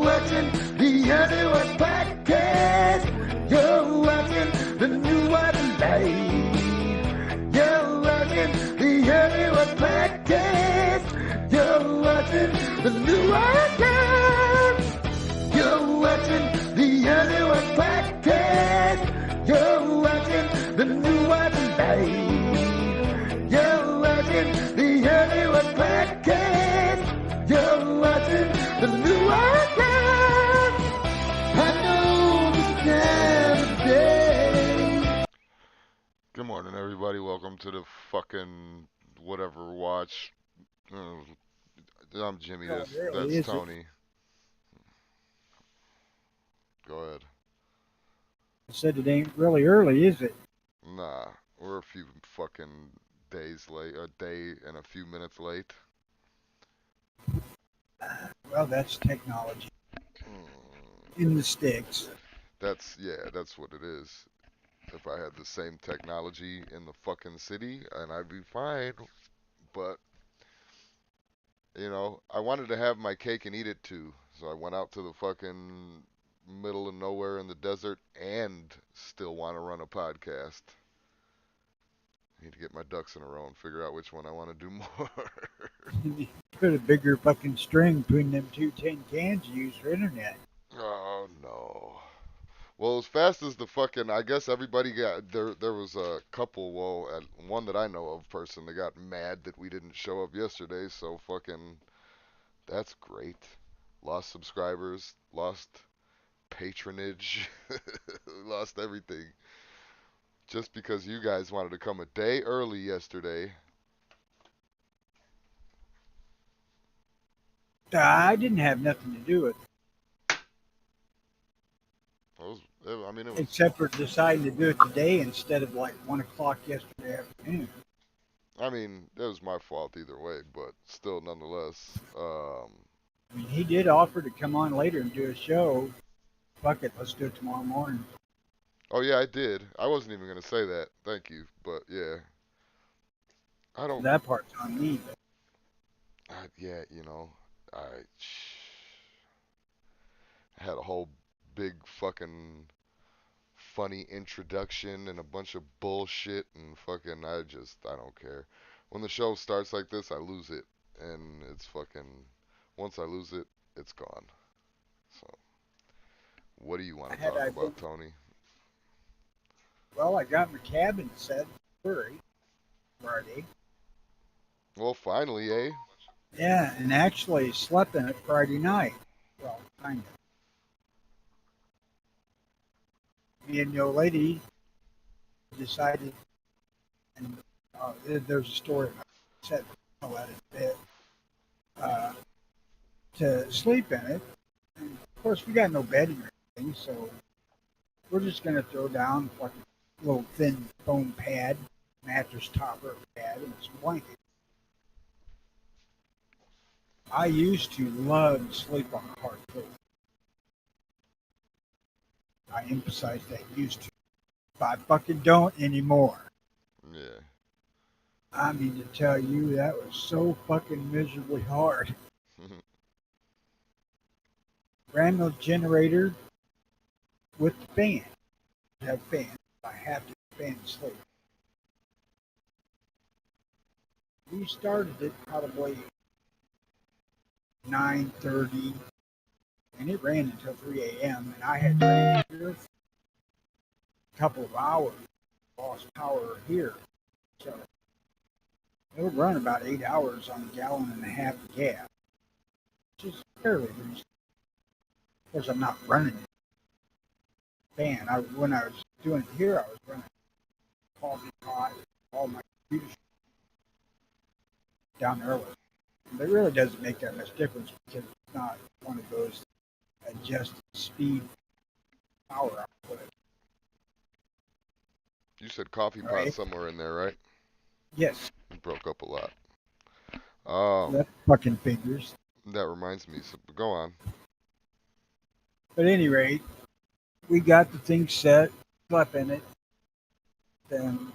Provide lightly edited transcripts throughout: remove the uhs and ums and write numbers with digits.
watching the NWP podcast. You're watching the new one live. You're watching the NWP podcast. You're watching the new one live. You're watching the NWP podcast. You're watching the new one live. You're watching the NWP podcast. You're watching the new one live. I know this time of day. Good morning, everybody. Welcome to the fucking whatever watch. I'm Jimmy. That's Tony. Go ahead. I said it ain't really early, is it? Nah, we're a few fucking days late. A day and a few minutes late. Well, that's technology. In the sticks. That's what it is. If I had the same technology in the fucking city, and I'd be fine. But I wanted to have my cake and eat it too. So I went out to the fucking middle of nowhere in the desert and still want to run a podcast. I need to get my ducks in a row and figure out which one I want to do more. Put a bigger fucking string between them two tin cans you use for internet. Oh no. Well, as fast as the fucking, I guess everybody got there was a couple, one that I know of person that got mad that we didn't show up yesterday, so fucking that's great. Lost subscribers, lost patronage, lost everything. Just because you guys wanted to come a day early yesterday. I didn't have nothing to do with it. It was except for deciding to do it today instead of like 1 o'clock yesterday afternoon. I mean, it was my fault either way, but still, nonetheless. I mean, he did offer to come on later and do a show. Fuck it, let's do it tomorrow morning. Oh yeah, I did. I wasn't even gonna say that. Thank you, but yeah. I don't. That part's on me. Yeah, I had a whole big fucking funny introduction and a bunch of bullshit and fucking I don't care. When the show starts like this, I lose it, and it's fucking once I lose it, it's gone. So, what do you want to talk about, Tony? Well, I got my cabin set Friday. Well, finally, eh? Yeah, and actually slept in it Friday night. Well, kind of. Me and the old lady decided, and there's a story I said about it a bit, to sleep in it. And of course, we got no bedding or anything, so we're just going to throw down like a little thin foam pad, mattress topper pad, and some blankets. I used to love to sleep on a hard floor. I emphasize that used to. But I fucking don't anymore. Yeah. I mean to tell you, that was so fucking miserably hard. Ran the generator with the fan. I have fan. I have to fan to sleep. We started it probably 9:30, and it ran until 3 a.m. And I had ran here for a couple of hours. Lost power here, so it'll run about 8 hours on a gallon and a half of gas, which is fairly reasonable. Of course, I'm not running fan. When I was doing it here, I was running coffee pot, all my computers down there. But it really doesn't make that much difference because it's not one of those adjusted speed power output. You said coffee pot right? Somewhere in there, right? Yes. It broke up a lot. That fucking figures. That reminds me. So go on. But at any rate, we got the thing set, slept in it. Then,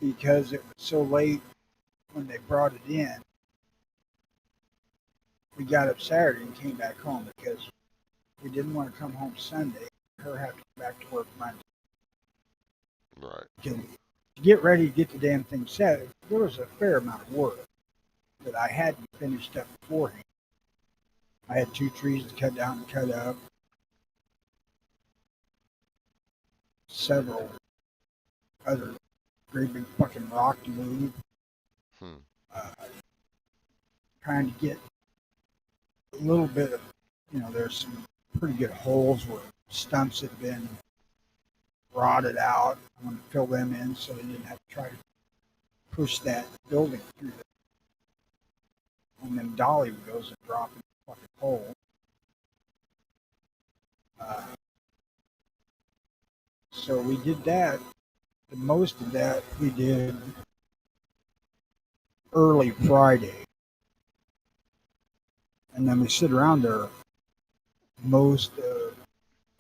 because it was so late when they brought it in, we got up Saturday and came back home because we didn't want to come home Sunday. Her have to go back to work Monday. Right. To get ready to get the damn thing set, there was a fair amount of work that I hadn't finished up beforehand. I had 2 trees to cut down and cut up. Several other great big fucking rock to move. Uh, trying to get a little bit of, there's some pretty good holes where stumps had been rotted out. I want to fill them in so they didn't have to try to push that building through there. And then dolly goes and drop in the fucking hole. So we did that. The most of that we did early Friday. And then we sit around there most of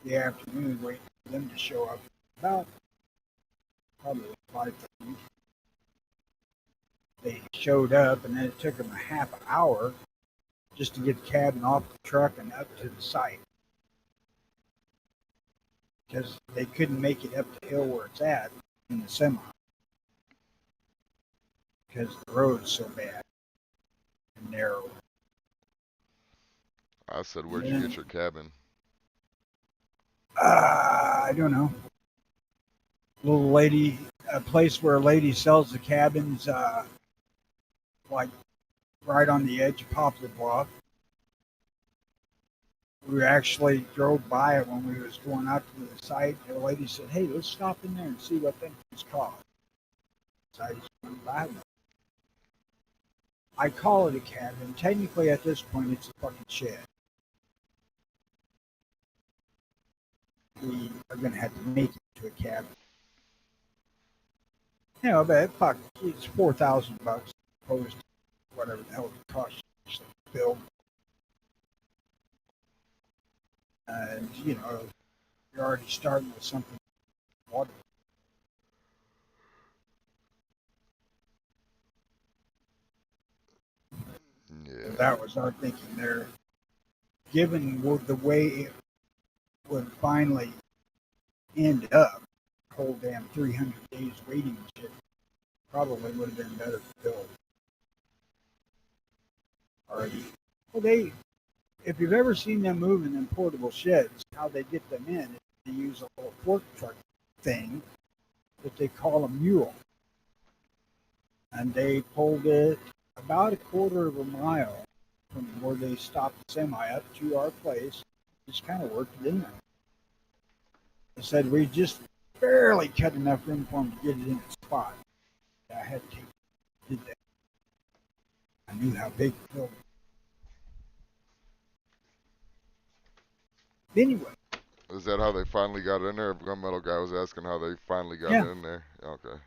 the afternoon waiting for them to show up. About probably 5:30. They showed up, and then it took them a half hour just to get the cabin off the truck and up to the site. Because they couldn't make it up the hill where it's at in the semi. Because the road is so bad and narrow. I said, where'd you get your cabin? I don't know. Little lady, a place where a lady sells the cabins, like right on the edge of Poplar Bluff. We actually drove by it when we was going out to the site. The lady said, "Hey, let's stop in there and see what things cost." So I just went by them. I call it a cabin. Technically, at this point, it's a fucking shed. We are going to have to make it to a cabin. But fuck, it's $4,000 opposed to whatever the hell it costs to build. And, you're already starting with something water. Yeah. So that was our thinking there. Given the way it would finally end up, whole damn 300 days waiting and shit, probably would have been better to build already. Well, if you've ever seen them move in them portable sheds, how they get them in, they use a little fork truck thing that they call a mule. And they pulled it about a quarter of a mile from where they stopped the semi up to our place. Just kind of worked it in there. They said we just barely cut enough room for them to get it in the spot. I had to did that. I knew how big the building. Anyway. Is that how they finally got in there? Gunmetal guy was asking how they finally got in there. Okay.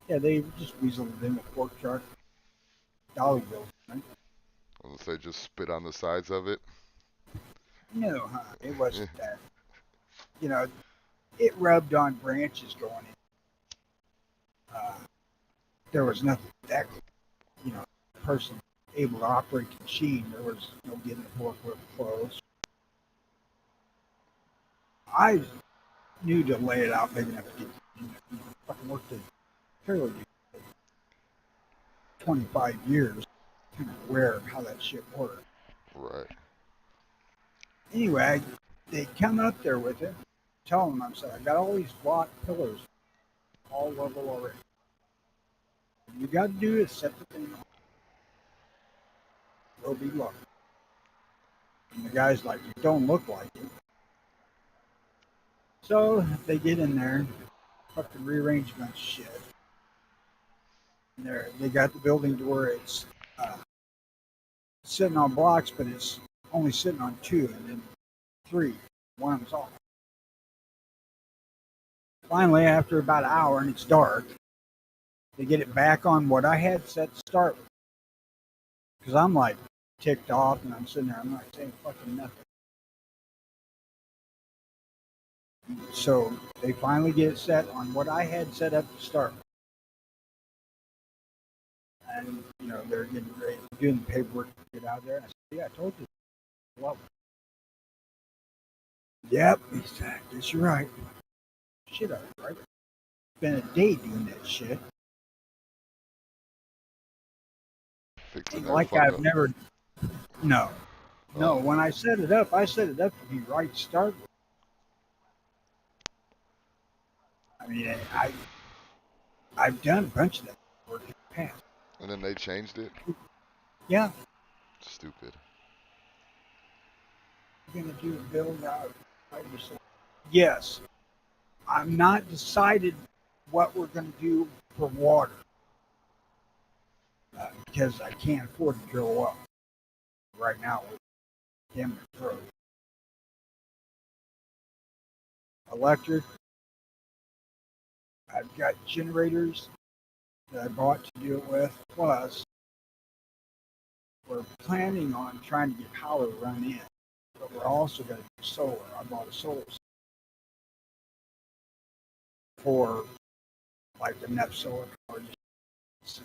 Yeah, they just weaseled it in the fork truck. Dolly built it, right? I was gonna say, just spit on the sides of it. No, it wasn't that. It rubbed on branches going in. There was nothing that, person able to operate the machine. There was no getting the forklift closed. I knew to lay it out big enough to get, fucking worked at trailer 25 years, kind of aware of how that shit worked. Right. Anyway, they come up there with it, tell them, I said, I got all these block pillars all level already. What you got to do is set the thing up. We'll be lucky. And the guy's like, it don't look like it. So they get in there, fucking rearrange a bunch of shit. And they got the building to where it's sitting on blocks, but it's only sitting on 2 and then 3. One of them's off. Finally, after about an hour and it's dark, they get it back on what I had set to start with. Because I'm like ticked off and I'm sitting there, I'm not saying fucking nothing. So they finally get it set on what I had set up to start with. And, they're getting ready, doing the paperwork to get out there. And I said, Yeah, I told you. Well, yep, I guess you're right. Shit, I was right. It's been a day doing that shit. Fixing Ain't that like fuck I've up. never. No, no. Oh, When I set it up to be right to start with. I mean, I've done a bunch of that work in the past. and then they changed it. Yeah, Stupid. I'm gonna do a build out. Like you said. Yes, I'm not decided what we're gonna do for water because I can't afford to drill a well right now. We're damn near broke. Electric. I've got generators that I bought to do it with. Plus, we're planning on trying to get power run in, but we're also going to do solar. I bought a solar system for like the net solar power, just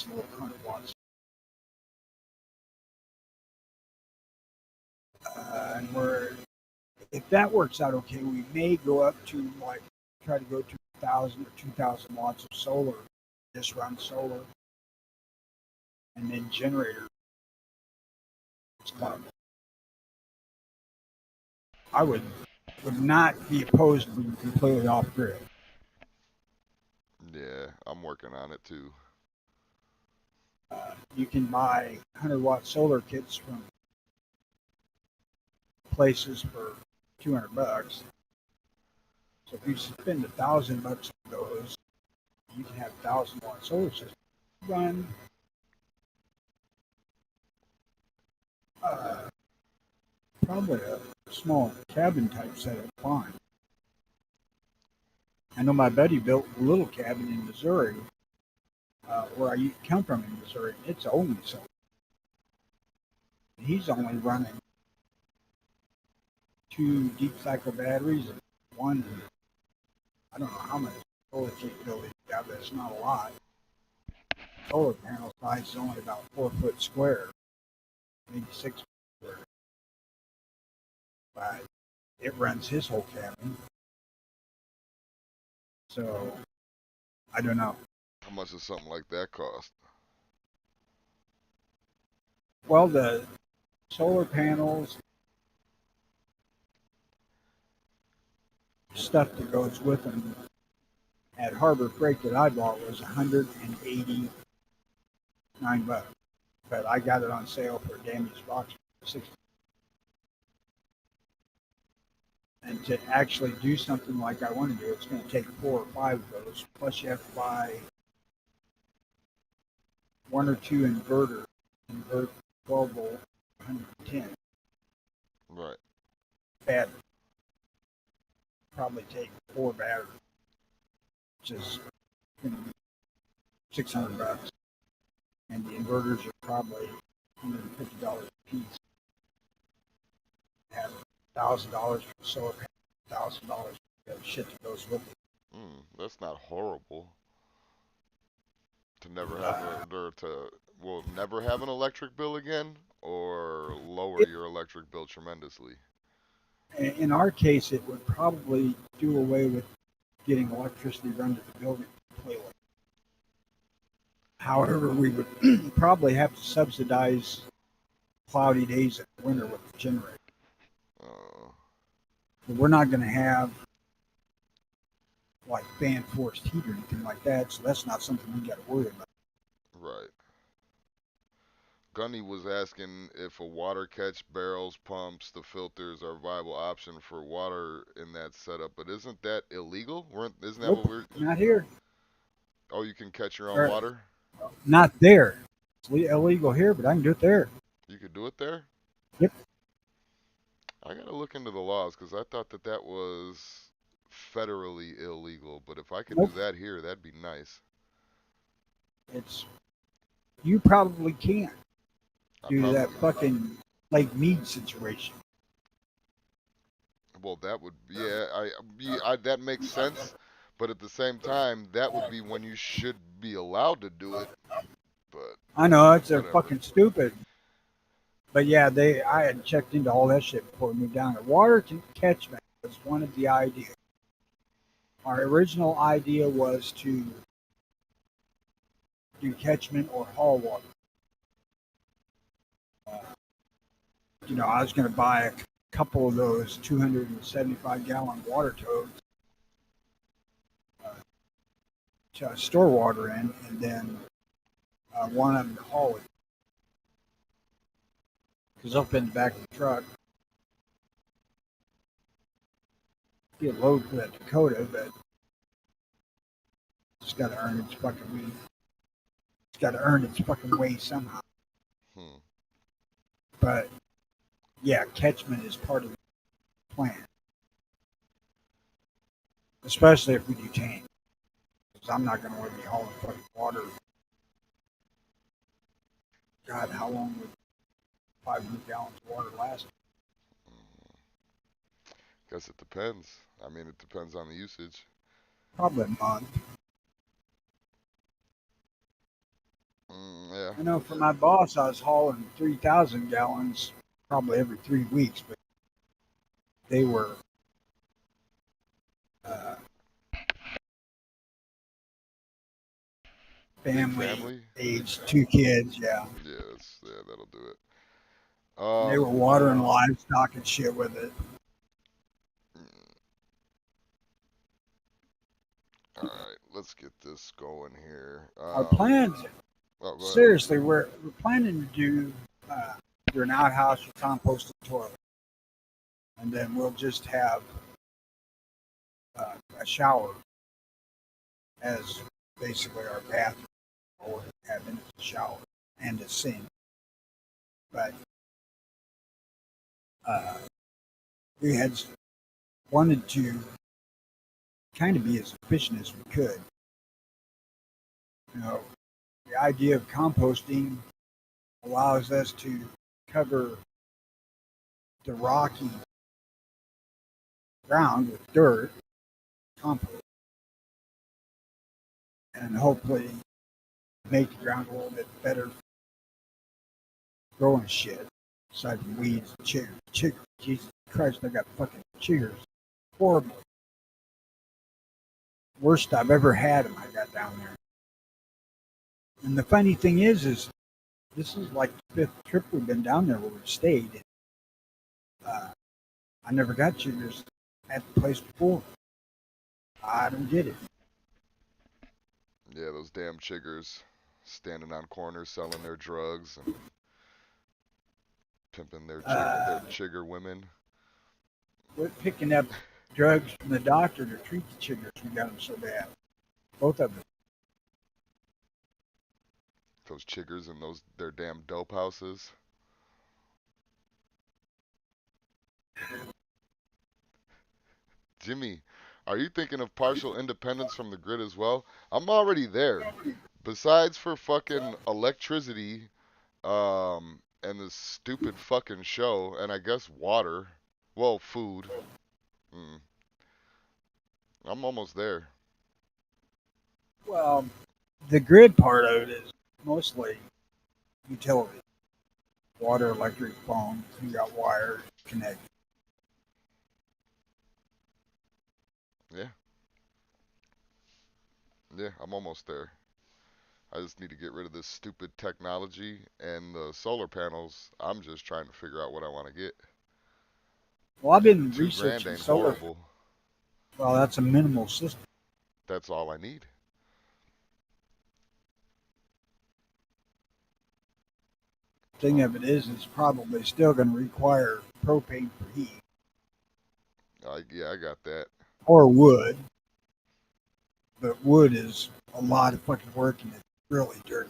a little 100 watts. And if that works out okay, we may go up to like try to go to 1,000 or 2,000 watts of solar, just run solar, and then generator. I would not be opposed to being completely off grid. Yeah, I'm working on it too. You can buy 100-watt solar kits from places for $200. So if you spend $1,000 on those, you can have 1,000-watt solar system run uh, probably a small cabin type setup fine. I know my buddy built a little cabin in Missouri, where I come from in Missouri. It's only solar. He's only running 2 deep cycle batteries and one. I don't know how much solar capability you got, but it's not a lot. Solar panel size is only about 4 foot square, maybe 6 foot square. But it runs his whole cabin. So I don't know. How much does something like that cost? Well, the solar panels, stuff that goes with them at Harbor Freight that I bought was $189, but I got it on sale for a damaged box for $60. And to actually do something like I want to do, it's going to take 4 or 5 of those. Plus, you have to buy 1 or 2 inverters, convert 12 volt 110. Right. Battery. Probably take 4 batteries, which is going to be $600. And the inverters are probably $150 a piece. Have $1,000 for the solar panel, $1,000 for the shit that goes with it. That's not horrible. To never have never have an electric bill again, or lower your electric bill tremendously. In our case, it would probably do away with getting electricity run to the building completely. However, we would probably have to subsidize cloudy days in the winter with the generator. But we're not going to have like fan forced heat or anything like that, so that's not something we got to worry about. Right. Gunny was asking if a water catch, barrels, pumps, the filters are a viable option for water in that setup. But isn't that illegal? Isn't that Nope, what we're... not here. Oh, you can catch your own Or, water? not there. It's illegal here, but I can do it there. You could do it there? Yep. I gotta look into the laws, because I thought that was federally illegal. But if I could Nope. do that here, that'd be nice. You probably can't I due to that probably... fucking Lake Mead situation. Well, that would... Yeah, that makes sense. But at the same time, that would be when you should be allowed to do it. But I know it's a whatever. fucking stupid. But yeah, I had checked into all that shit before we moved down there. Water catchment was one of the ideas. Our original idea was to do catchment or haul water. I was going to buy a couple of those 275-gallon water totes to store water in, and then one of them to haul it. Because up in the back of the truck, be a load for that Dakota, but it's got to earn its fucking weight. It's got to earn its fucking way somehow. But yeah, catchment is part of the plan, especially if we do tank. Because I'm not going to want to be hauling fucking water. God, how long would 500 gallons of water last? Guess it depends. I mean, it depends on the usage. Probably a month. Yeah. I know for my boss, I was hauling 3,000 gallons probably every 3 weeks, but they were family, age, 2 kids, yeah. Yeah, that'll do it. And they were watering livestock and shit with it. All right, let's get this going here. Our plans, seriously, we're planning to do either an outhouse or composting toilet. And then we'll just have a shower as basically our bathroom, or having a shower and a sink. But we had wanted to kind of be as efficient as we could. The idea of composting allows us to cover the rocky ground with dirt, compost, and hopefully make the ground a little bit better for growing shit, aside from weeds and chiggers. Jesus Christ, I got fucking chiggers. Horrible. Worst I've ever had them I got down there. And the funny thing is this is like the 5th trip we've been down there where we've stayed. I never got chiggers at the place before. I don't get it. Yeah, those damn chiggers standing on corners selling their drugs and pimping their chigger women. We're picking up drugs from the doctor to treat the chiggers. We got them so bad. Both of them. Those chiggers in their damn dope houses. Jimmy, are you thinking of partial independence from the grid as well? I'm already there. Besides for fucking electricity, and this stupid fucking show, and I guess water. Well, food. I'm almost there. Well, the grid part of it is mostly utility. Water, electric, phone. You got wires connected. Yeah. Yeah, I'm almost there. I just need to get rid of this stupid technology and the solar panels. I'm just trying to figure out what I want to get. Well, I've been $2 grand researching ain't solar. horrible. Well, that's a minimal system. That's all I need. Thing of it is, it's probably still going to require propane for heat. Yeah, I got that. Or wood. But wood is a lot of fucking work and it's really dirty.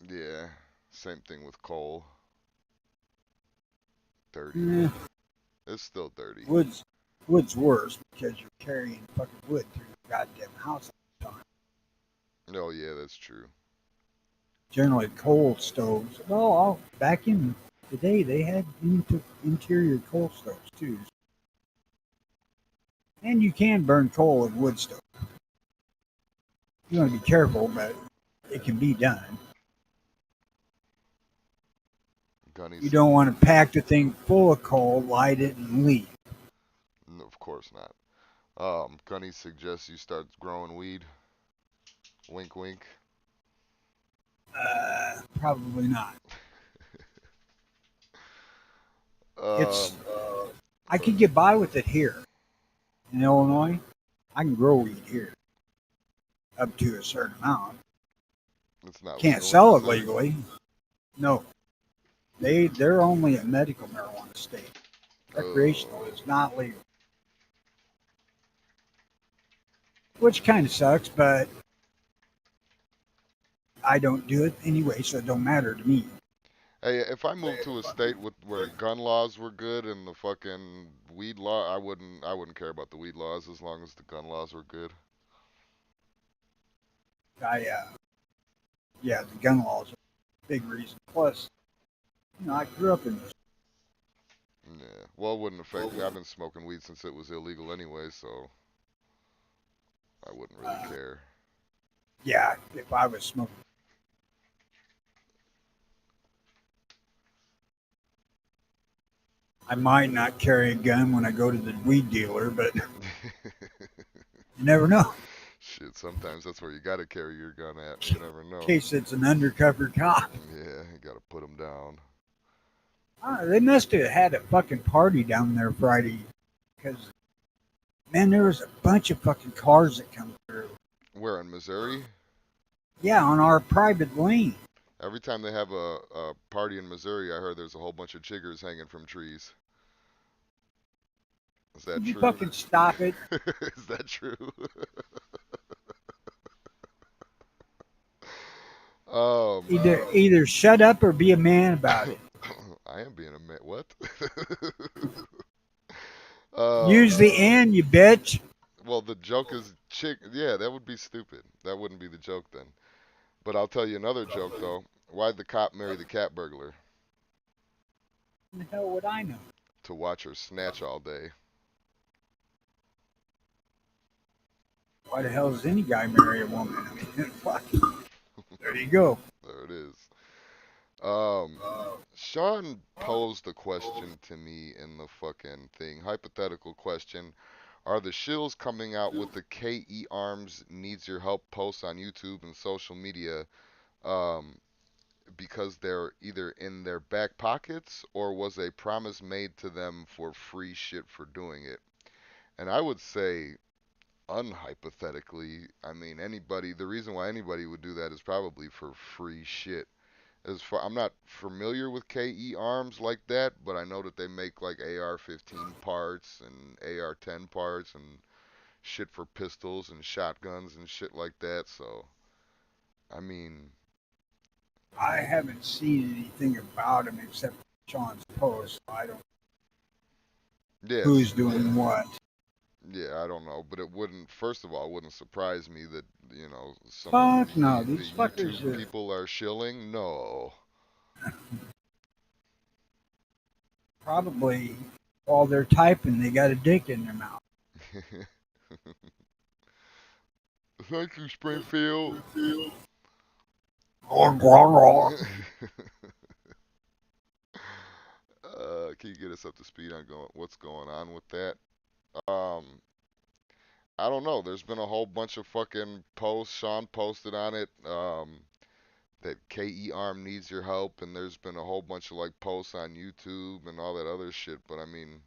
Yeah, same thing with coal. Dirty. Yeah. It's still dirty. Wood's worse because you're carrying fucking wood through your goddamn house all the time. Oh, yeah, that's true. Generally, coal stoves. Well, back in the day, they had interior coal stoves too. And you can burn coal in wood stove. You want to be careful, but it can be done. Gunny, You don't want to pack the thing full of coal, light it, and leave. no, of course not. Gunny suggests you start growing weed. Wink, wink. Probably not. It's Um, I could get by with it here in Illinois. I can grow weed here up to a certain amount. it's not Can't legal in sell it Missouri. legally. No, they're only a medical marijuana state. Recreational is not legal, which kind of sucks. But I don't do it anyway, so it don't matter to me. Hey, if I moved to a state with where gun laws were good and the fucking weed law, I wouldn't care about the weed laws as long as the gun laws were good. Yeah, the gun laws are a big reason. Plus, I grew up in this. Yeah. Well, it wouldn't affect me. I've been smoking weed since it was illegal anyway, so I wouldn't really care. Yeah, if I was smoking, I might not carry a gun when I go to the weed dealer, but you never know. Shit, sometimes that's where you gotta carry your gun at. You never In know. case it's an undercover cop. Yeah, you gotta put them down. They must have had a fucking party down there Friday, because man, there was a bunch of fucking cars that come through. Where in Missouri? Yeah, on our private lane. Every time they have a party in Missouri, I heard there's a whole bunch of chiggers hanging from trees. Is that Would you true? fucking stop it? Is that true? Um, Either shut up or be a man about it. I am being a man. What? Use the "and," you bitch. Well, the joke is chick. Yeah, that would be stupid. That wouldn't be the joke then. But I'll tell you another joke though. Why'd the cop marry the cat burglar? The hell would I know? To watch her snatch all day. Why the hell does any guy marry a woman? I mean, fuck. There you go. There it is. Sean posed a question to me in the fucking thing. Hypothetical question. Are the shills coming out with the KE Arms needs your help posts on YouTube and social media um, because they're either in their back pockets or was a promise made to them for free shit for doing it? And I would say, unhypothetically, I mean, the reason why anybody would do that is probably for free shit. I'm not familiar with KE Arms like that, but I know that they make like AR-15 parts and AR-10 parts and shit for pistols and shotguns and shit like that. So, I mean, I haven't seen anything about him except Sean's post. So I don't know yeah, who's doing what. yeah, I don't know, but it wouldn't. First of all, it wouldn't surprise me that some of Fuck no, the these fuckers YouTube are people are shilling. No. probably while they're typing, they got a dick in their mouth. Thank you, Springfield. Can you get us up to speed on what's going on with that? Um, I don't know. There's been a whole bunch of fucking posts. Sean posted on it that KE Arm needs your help, and there's been a whole bunch of like posts on YouTube and all that other shit. But I mean,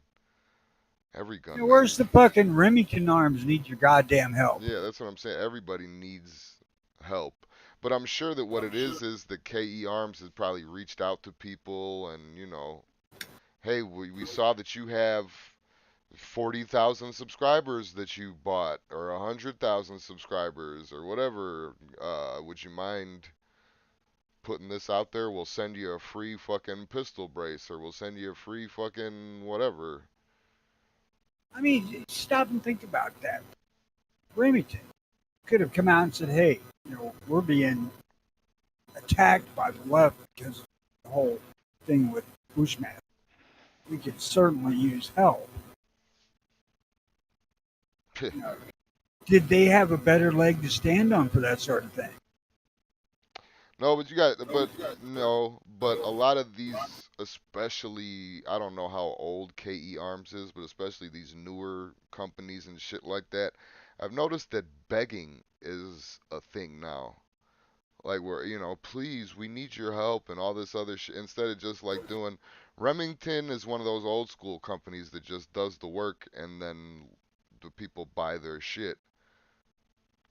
every gunman. Where's the fucking Remington Arms need your goddamn help? Yeah, that's what I'm saying. Everybody needs help. But I'm sure that what it is that KE Arms has probably reached out to people and, hey, we saw that you have 40,000 subscribers that you bought or 100,000 subscribers or whatever. Would you mind putting this out there? We'll send you a free fucking pistol brace or we'll send you a free fucking whatever. I mean, stop and think about that. Remington could have come out and said, hey, we're being attacked by the left because of the whole thing with Bushman. We could certainly use help. Did they have a better leg to stand on for that sort of thing? No, but you got, but no, but a lot of these, especially, I don't know how old KE Arms is, but especially these newer companies and shit like that, I've noticed that begging is a thing now. Like where, please, we need your help and all this other shit. Instead of just like doing, Remington is one of those old school companies that just does the work and then the people buy their shit,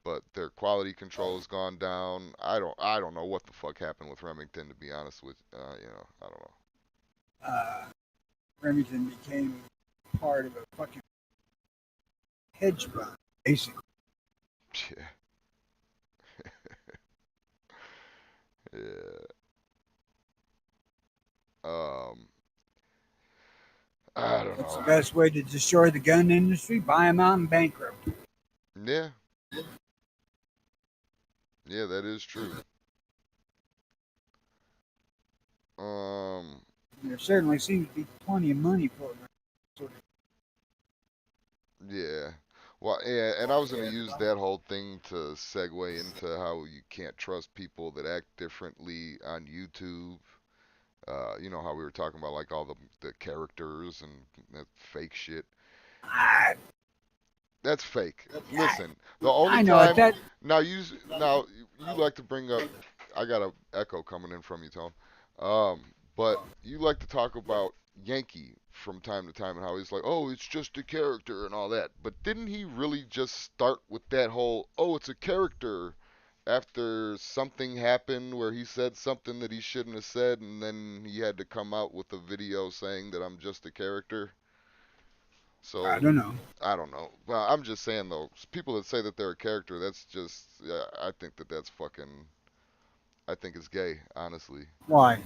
but their quality control has gone down. I don't know what the fuck happened with Remington, to be honest with I don't know. Uh, Remington became part of a fucking hedge fund, basically. Yeah, yeah. Um, I don't What's the know. best way to destroy the gun industry? Buy them out and bankrupt. Yeah, yeah, that is true. Um, There certainly seems to be plenty of money for it. Sort of, yeah. Well, yeah, and I was gonna use that whole thing to segue into how you can't trust people that act differently on YouTube. You know how we were talking about like all the characters and that fake shit. I, That's fake. I, Listen, the only I know it. time That now you like to bring up. I got a echo coming in from you, Tone. But you like to talk about Yankee from time to time and how he's like, oh, it's just a character and all that. But didn't he really just start with that whole, oh, it's a character, after something happened where he said something that he shouldn't have said, and then he had to come out with a video saying that I'm just a character? I So don't know I don't know. Well, I'm just saying though, people that say that they're a character, that's just, yeah, I think that that's fucking, I think it's gay, honestly. why.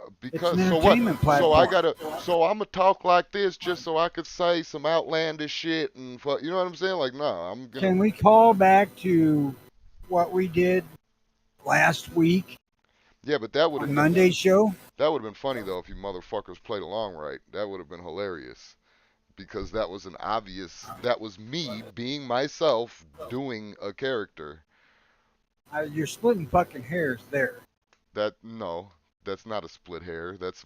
It's an Because so what? entertainment platform. So I'm gonna talk like this just so I could say some outlandish shit and fuck, you know what I'm saying? Like, no, I'm gonna. Can we call back to what we did last week Yeah, but that would have on been Monday's show? funny though if you motherfuckers played along right. That would have been hilarious because that was me being myself doing a character. You're splitting fucking hairs there. That no, that's not a split hair. That's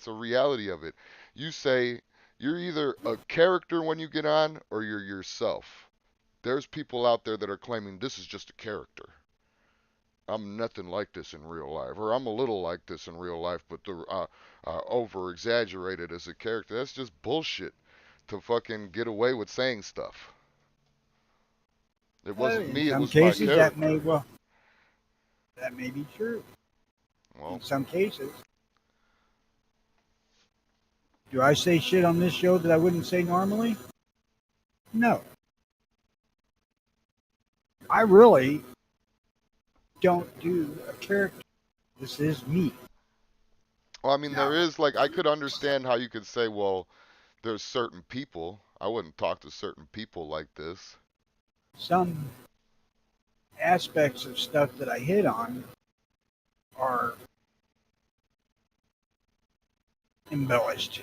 a reality of it. You say you're either a character when you get on or you're yourself. There's people out there that are claiming this is just a character. I'm nothing like this in real life, or I'm a little like this in real life, but they're over exaggerated as a character. That's just bullshit to fucking get away with saying stuff. It wasn't In me, it some was my cases, character. that may be true. In Well, some cases, do I say shit on this show that I wouldn't say normally? No, I really don't do a character. This is me. I mean, there Now, is like I could understand how you could say, well, there's certain people. I wouldn't talk to certain people like this. some aspects of stuff that I hit on are embellished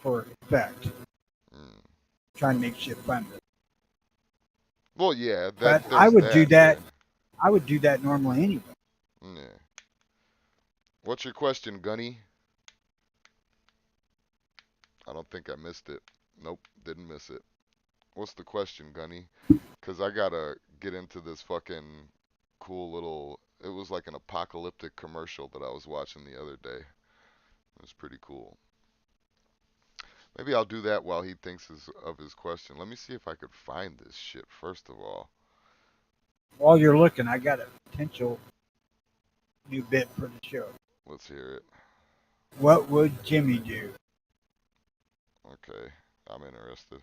for effect, Mm. trying to make shit fun. Well, yeah, But I there's would do that. Yeah. that. I would do that normally anyway. Yeah. What's your question, Gunny? I don't think I missed it. Nope, didn't miss it. What's the question, Gunny? 'Cause I gotta get into this fucking cool little. It was like an apocalyptic commercial that I was watching the other day. It was pretty cool. Maybe I'll do that while he thinks of his question. Let me see if I could find this shit first of all. While you're looking, I got a potential new bit for the show. Let's hear it. What would Jimmy do? Okay, I'm interested.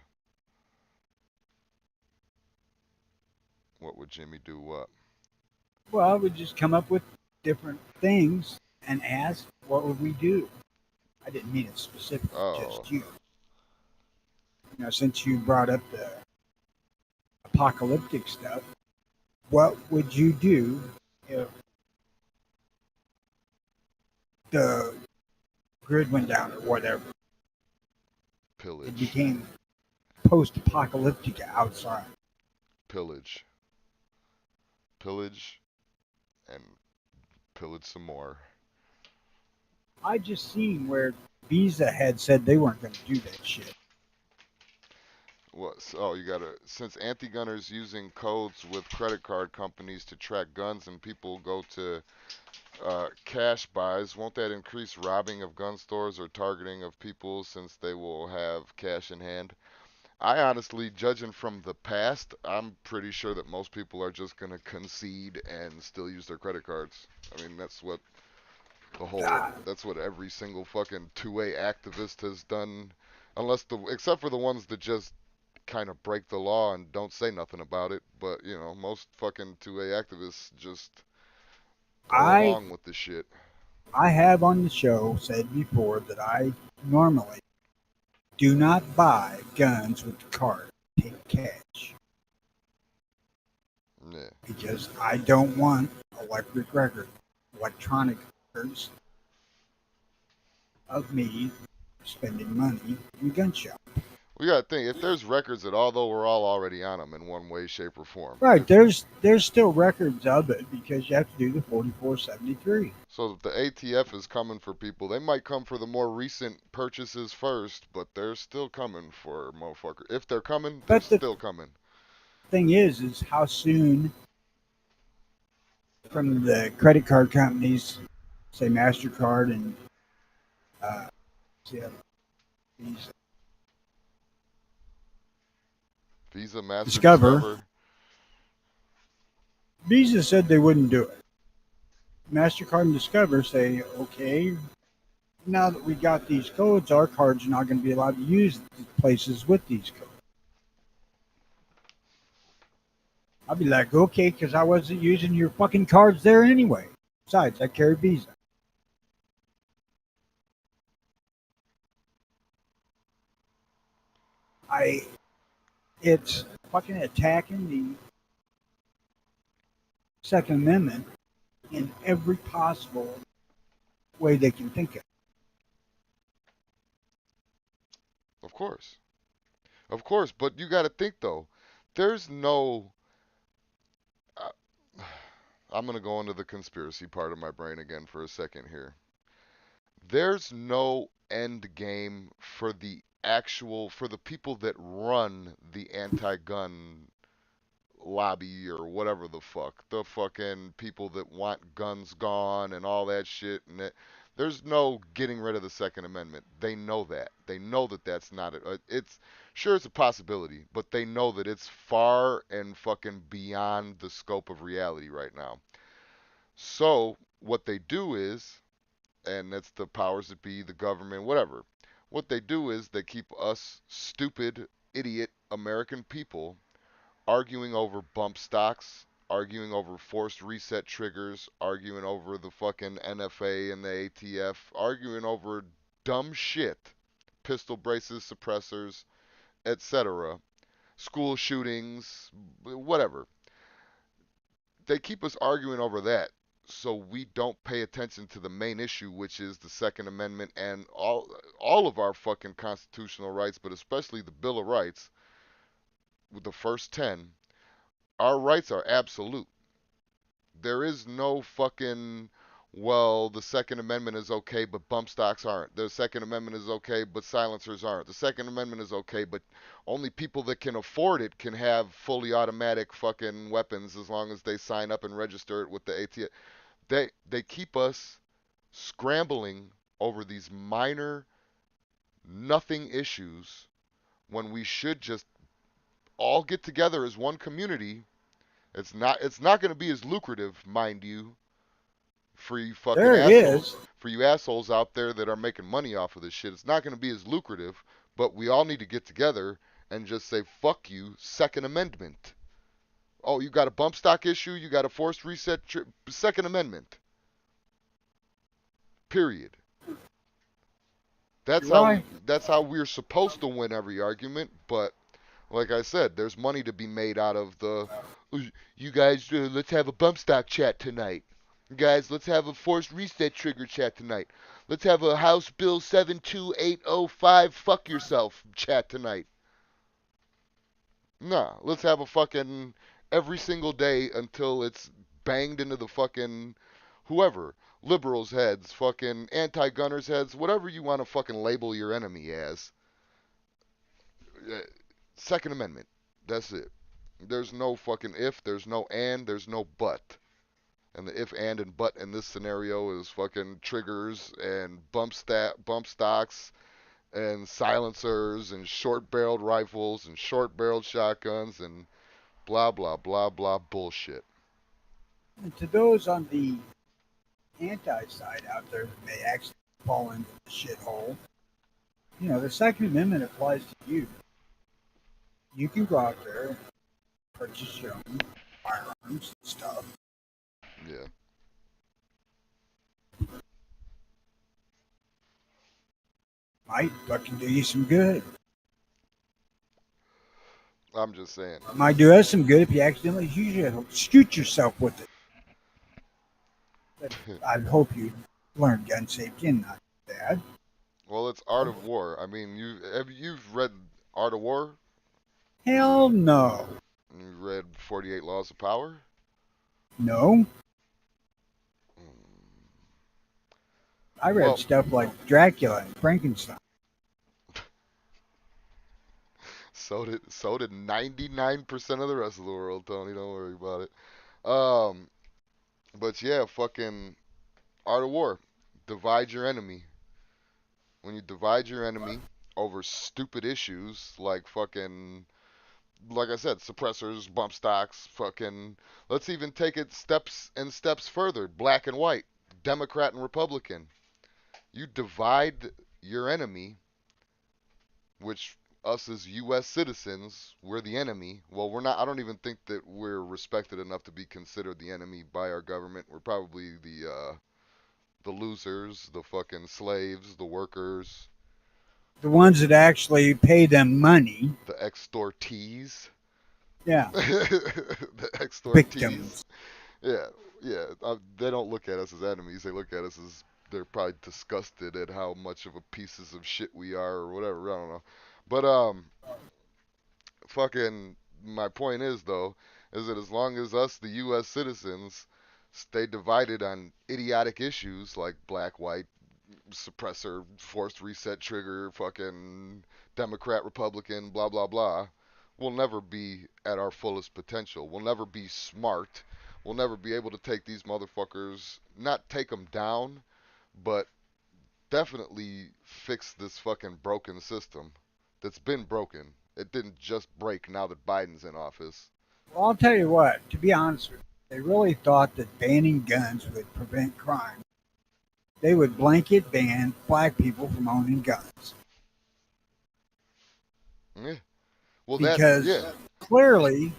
What would Jimmy do? What? Well, I would just come up with different things and ask, what would we do? I didn't mean it specifically, Oh, just you. You know, since you brought up the apocalyptic stuff, what would you do if the grid went down or whatever? It pillage, became post-apocalyptic outside. pillage, pillage, and pillage some more. I just seen where Visa had said they weren't going to do that shit. What? Oh, you gotta. Since anti-gunners using codes with credit card companies to track guns and people go to cash buys, won't that increase robbing of gun stores or targeting of people since they will have cash in hand? I honestly, judging from the past, I'm pretty sure that most people are just gonna concede and still use their credit cards. I mean, that's what every single fucking 2A activist has done, except for the ones that just kind of break the law and don't say nothing about it. But most fucking 2A activists just go I along with the shit. I have on the show said before that I normally do not buy guns with the card. Take cash Yeah. because I don't want electronic records of me spending money in a gun shop. We gotta think, if there's records at all, though, we're all already on them in one way, shape, or form. Right, there's still records of it because you have to do the 4473. So if the ATF is coming for people, they might come for the more recent purchases first, but they're still coming for motherfucker. If they're coming, they're But the still coming. thing is how soon from the credit card companies, say Mastercard and uh, yeah, Visa, Visa, Master, Discover. Discover. Visa said they wouldn't do it. Mastercard and Discover say, okay, now that we got these codes, our cards are not going to be allowed to use the places with these codes. I'll be like, okay, because I wasn't using your fucking cards there anyway. Besides, I carry Visa. It's fucking attacking the Second Amendment in every possible way they can think of. Of course. Of course, but you gotta think, though. There's no... Uh, I'm gonna go into the conspiracy part of my brain again for a second here. There's no end game for for the people that run the anti-gun lobby or whatever the fuck. The fucking people that want guns gone and all that shit. There's no getting rid of the Second Amendment. They know that. They know that that's not it. It's sure it's a possibility, but they know that it's far and fucking beyond the scope of reality right now. So what they do is, and that's the powers that be, the government, whatever. What they do is they keep us stupid, idiot American people arguing over bump stocks, arguing over forced reset triggers, arguing over the fucking NFA and the ATF, arguing over dumb shit, pistol braces, suppressors, etc., school shootings, whatever. They keep us arguing over that so we don't pay attention to the main issue, which is the Second Amendment and all of our fucking constitutional rights, but especially the Bill of Rights with the first 10. Our rights are absolute. There is no fucking, well, the Second Amendment is okay, but bump stocks aren't. The Second Amendment is okay, but silencers aren't. The Second Amendment is okay, but only people that can afford it can have fully automatic fucking weapons as long as they sign up and register it with the ATF. They keep us scrambling over these minor nothing issues when we should just all get together as one community. It's not going to be as lucrative, mind you, for you fucking There it assholes, is. for you assholes out there that are making money off of this shit. It's not going to be as lucrative, but we all need to get together and just say fuck you, Second Amendment. Oh, you got a bump stock issue, you got a forced reset Second Amendment. Period. That's You're how right. that's how we're supposed to win every argument, but like I said, there's money to be made out of the. You guys, let's have a bump stock chat tonight. Guys, let's have a forced reset trigger chat tonight. Let's have a House Bill 72805 fuck yourself chat tonight. Nah, let's have a fucking every single day until it's banged into the fucking whoever, liberals' heads, fucking anti-gunners' heads, whatever you want to fucking label your enemy as. Uh, Second Amendment. That's it. There's no fucking if, there's no and, there's no but. And the if, and but in this scenario is fucking triggers and bump stocks and silencers and short-barreled rifles and short-barreled shotguns and blah blah blah blah bullshit. And to those on the anti side out there that may actually fall into the shithole, the Second Amendment applies to you. You can go out there and purchase your own firearms and stuff. Yeah. Might fucking do you some good. I'm just saying. Might do us some good if you accidentally shoot yourself with it. But I hope you learn gun safety and not that. Well, it's Art of War. I mean, you've read Art of War? Hell no. You read 48 Laws of Power? No. I read Well, stuff like Dracula and Frankenstein. so did 99% of the rest of the world, Tony. Don't worry about it. But yeah, fucking Art of War. Divide your enemy. When you divide your enemy over stupid issues like fucking, like I said, suppressors, bump stocks, fucking, let's even take it steps further, black and white, Democrat and Republican. You divide your enemy, which us as U.S. citizens, we're the enemy. Well, we're not. I don't even think that we're respected enough to be considered the enemy by our government. We're probably the losers, the fucking slaves, the workers, The ones that actually pay them money. the extortees. Yeah. The extortees. Victims. Yeah, yeah. They don't look at us as enemies. They look at us as they're probably disgusted at how much of a pieces of shit we are or whatever. I don't know. But fucking my point is though, is that as long as us, the U.S. citizens, stay divided on idiotic issues like black, white, suppressor, forced reset trigger, fucking Democrat, Republican, blah blah blah, we'll never be at our fullest potential. We'll never be smart. We'll never be able to take these motherfuckers, not take them down, but definitely fix this fucking broken system that's been broken. It didn't just break now that Biden's in office. Well, I'll tell you what, to be honest with you, they really thought that banning guns would prevent crime. They would blanket ban black people from owning guns. Yeah. Well, Because clearly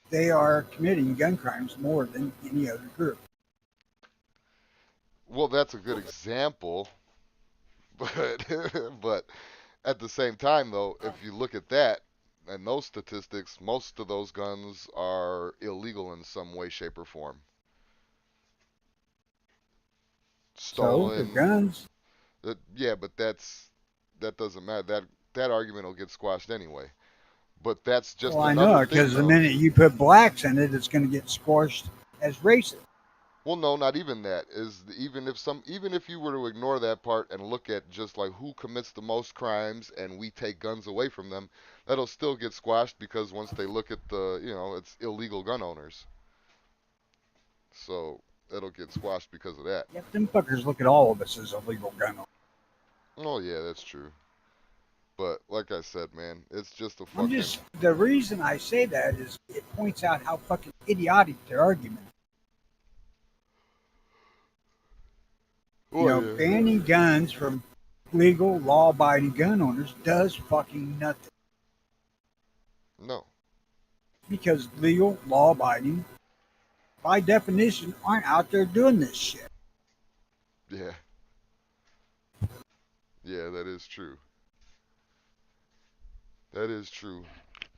they are committing gun crimes more than any other group. Well, that's a good example, but but at the same time, though, if you look at that and those statistics, most of those guns are illegal in some way, shape, or form. So the Stolen. guns. Yeah, but that doesn't matter. That argument will get squashed anyway. But that's just Well, I another know, thing, because the though. minute you put blacks in it, it's going to get squashed as racist. Well, no, not even that. Even if you were to ignore that part and look at just like who commits the most crimes and we take guns away from them, that'll still get squashed because once they look at it's illegal gun owners. So it'll get squashed because of that. Yep, them fuckers look at all of us as illegal gun owners. Oh yeah, that's true. But like I said, man, it's just a I'm fucking. the reason I say that is it points out how fucking idiotic their argument is. Oh yeah. Banning guns from legal, law-abiding gun owners does fucking nothing. No. Because legal, law-abiding, by definition, aren't out there doing this shit. Yeah. Yeah, that is true. That is true.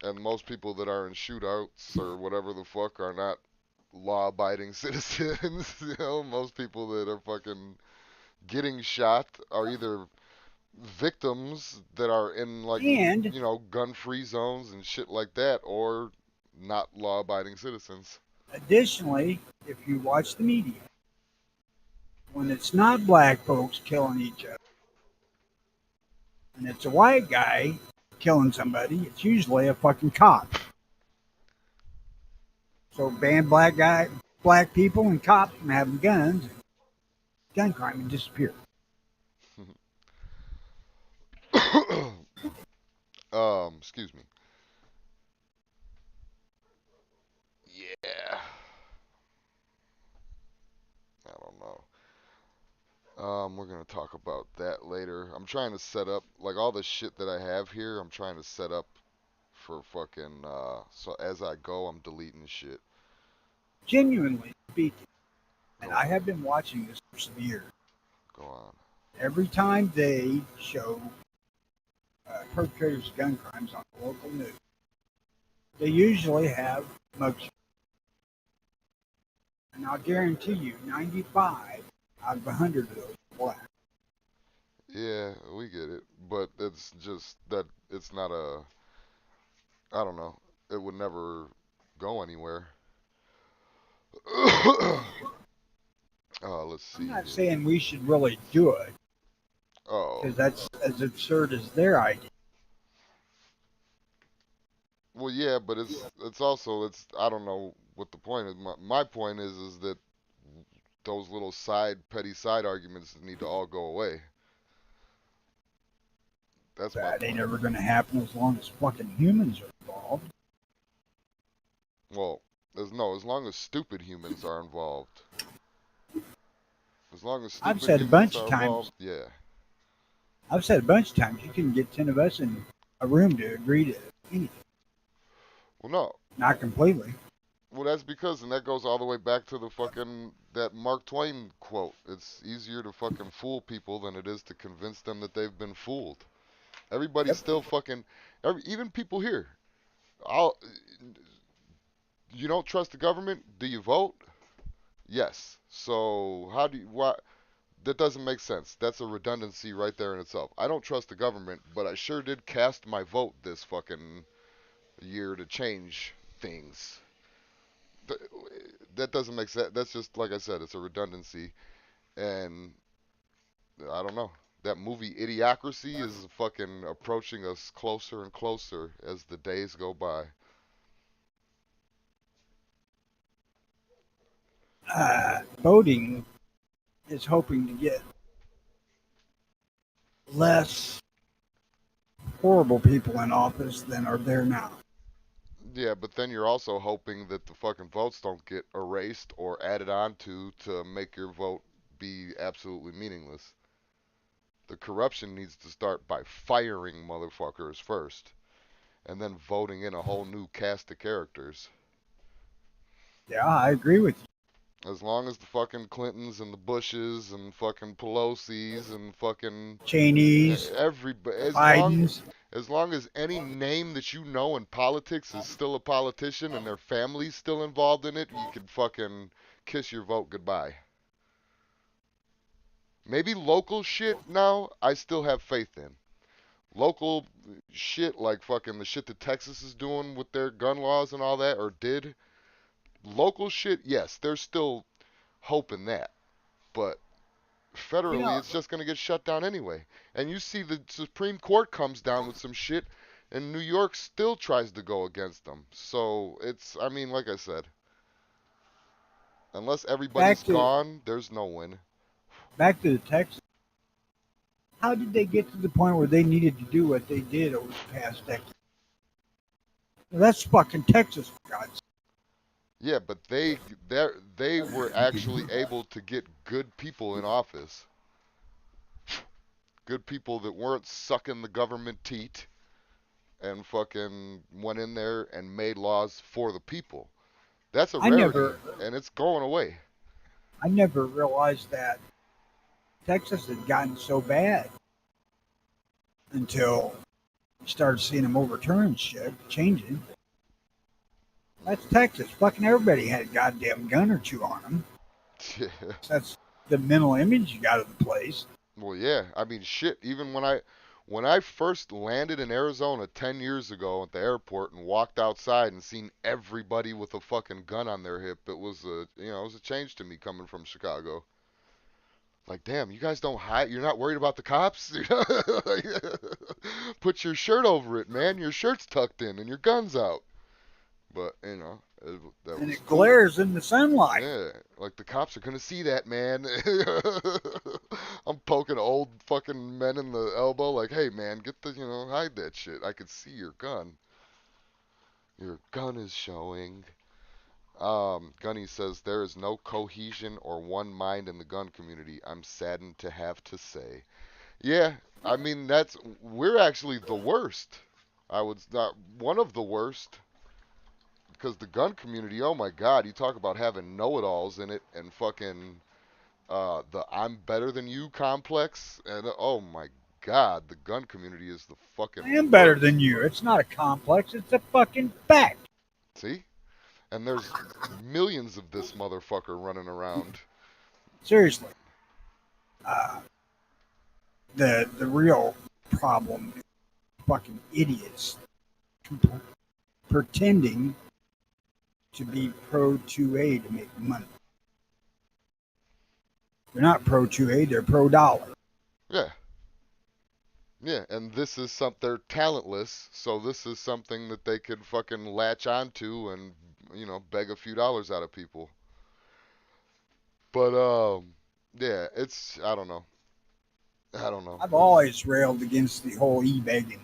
And most people that are in shootouts or whatever the fuck are not law-abiding citizens. Most people that are fucking getting shot are either victims that are in like And gun-free zones and shit like that, or not law-abiding citizens. Additionally, if you watch the media, when it's not black folks killing each other, and it's a white guy killing somebody, it's usually a fucking cop. So ban black people and cops from having guns, gun crime would disappear. Excuse me. Yeah. I don't know. We're gonna talk about that later. I'm trying to set up like all the shit that I have here. I'm trying to set up for fucking. So as I go, I'm deleting shit. Genuinely speaking, and Go I on. have been watching this for some years. Go on. Every time they show perpetrators of gun crimes on the local news, they usually have mugshots. And I'll guarantee you, 95 out of 100 of those are black. Yeah, we get it, but it's just that it's not a. I don't know. It would never go anywhere. Let's I'm see not here. saying we should really do it, Oh, because that's as absurd as their idea. well, yeah, but it's also it's I don't know what the point is. My point is that those little petty side arguments need to all go away. That's my That ain't point. ever going to happen as long as fucking humans are involved. Well, as long as stupid humans are involved. As long as I've stupid said a humans bunch of are times, involved, yeah. you can get 10 of us in a room to agree to anything. Well, no. Not completely. Well, that's because, and that goes all the way back to the fucking that Mark Twain quote. It's easier to fucking fool people than it is to convince them that they've been fooled. Everybody's Yep. still fucking, even people here. I'll, you don't trust the government? Do you vote? Yes. So how do you, why? That doesn't make sense. That's a redundancy right there in itself. I don't trust the government, but I sure did cast my vote this fucking year to change things. Th- That doesn't make sense. That's just like I said. It's a redundancy, and I don't know. That movie Idiocracy is fucking approaching us closer and closer as the days go by. Voting is hoping to get less horrible people in office than are there now. Yeah, but then you're also hoping that the fucking votes don't get erased or added on to make your vote be absolutely meaningless. The corruption needs to start by firing motherfuckers first and then voting in a whole new cast of characters. Yeah, I agree with you. As long as the fucking Clintons and the Bushes and fucking Pelosi's and fucking Cheney's, everybody, Biden's. as long as any name that you know in politics is still a politician and their family's still involved in it, you can fucking kiss your vote goodbye. Maybe local shit now, I still have faith in. Local shit like fucking the shit that Texas is doing with their gun laws and all that, or did. Local shit, yes, there's still hope in that. But You federally, know, it's just going to get shut down anyway. And you see the Supreme Court comes down with some shit, and New York still tries to go against them. So it's, I mean, like I said, unless everybody's back to gone, there's no win. back to the Texas. How did they get to the point where they needed to do what they did over the past decade? Well, that's fucking Texas, for God's sake. Yeah, but they were actually able to get good people in office. Good people that weren't sucking the government teat and fucking went in there and made laws for the people. That's a I rarity, never, and it's going away. I never realized that Texas had gotten so bad until you started seeing them overturn shit, changing. That's Texas. Fucking everybody had a goddamn gun or two on them. Yeah. That's the mental image you got of the place. Well, yeah. I mean, shit. Even when I When I first landed in Arizona 10 years ago at the airport and walked outside and seen everybody with a fucking gun on their hip, it was it was a change to me coming from Chicago. Like, damn, you guys don't hide. You're not worried about the cops? Put your shirt over it, man. Your shirt's tucked in and your gun's out. But, that And was it cool. glares in the sunlight. Yeah, like the cops are gonna see that, man. I'm poking old fucking men in the elbow, like, hey, man, get the, hide that shit. I could see your gun. Your gun is showing. Gunny says there is no cohesion or one mind in the gun community. I'm saddened to have to say. Yeah, I mean we're actually the worst. I would not one of the worst because the gun community. Oh my God, you talk about having know-it-alls in it and fucking the I'm better than you complex and oh my God, the gun community is the I fucking am better worst. than you. It's not a complex. It's a fucking fact. See? And there's millions of this motherfucker running around. Seriously. Uh, the real problem is fucking idiots pretending to be pro 2A to make money. They're not pro 2A, they're pro dollar. Yeah. Yeah, and this is they're talentless, so this is something that they could fucking latch onto and, beg a few dollars out of people. But yeah, I don't know. I don't know. I've always railed against the whole e-begging.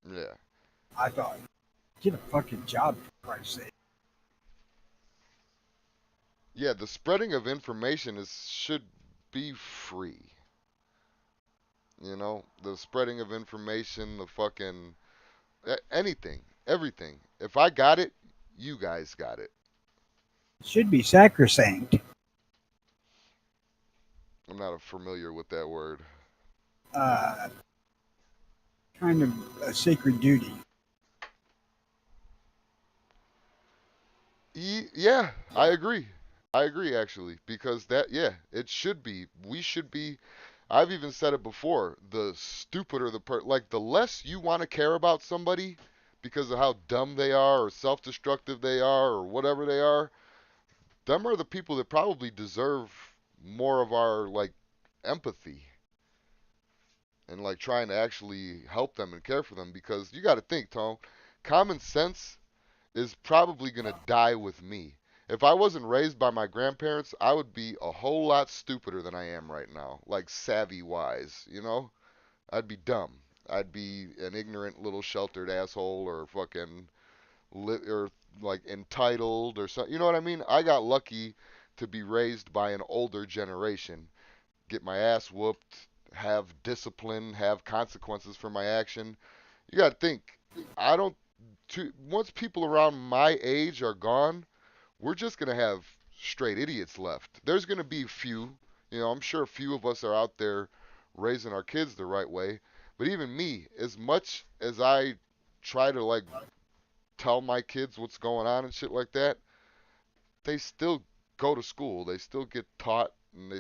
Yeah. I thought, get a fucking job for Christ's sake. Yeah, the spreading of information should be free. The spreading of information, the fucking anything, everything. If I got it, you guys got it. It should be sacrosanct. I'm not familiar with that word. Uh, kind of a sacred duty. Yeah, I agree. I agree actually because yeah, it should be. We should be. I've even said it before. The stupider like the less you want to care about somebody because of how dumb they are or self-destructive they are or whatever they are, them are the people that probably deserve more of our like empathy and like trying to actually help them and care for them because you got to think, Tom, common sense is probably going to die with me. If I wasn't raised by my grandparents, I would be a whole lot stupider than I am right now, like savvy wise. I'd be dumb. I'd be an ignorant little sheltered asshole or fucking or like entitled or something. You know what I mean? I got lucky to be raised by an older generation, get my ass whooped, have discipline, have consequences for my action. You got to think. I don't once people around my age are gone, we're just going to have straight idiots left. There's going to be few, I'm sure a few of us are out there raising our kids the right way, but even me, as much as I try to like tell my kids what's going on and shit like that, they still go to school. They still get taught and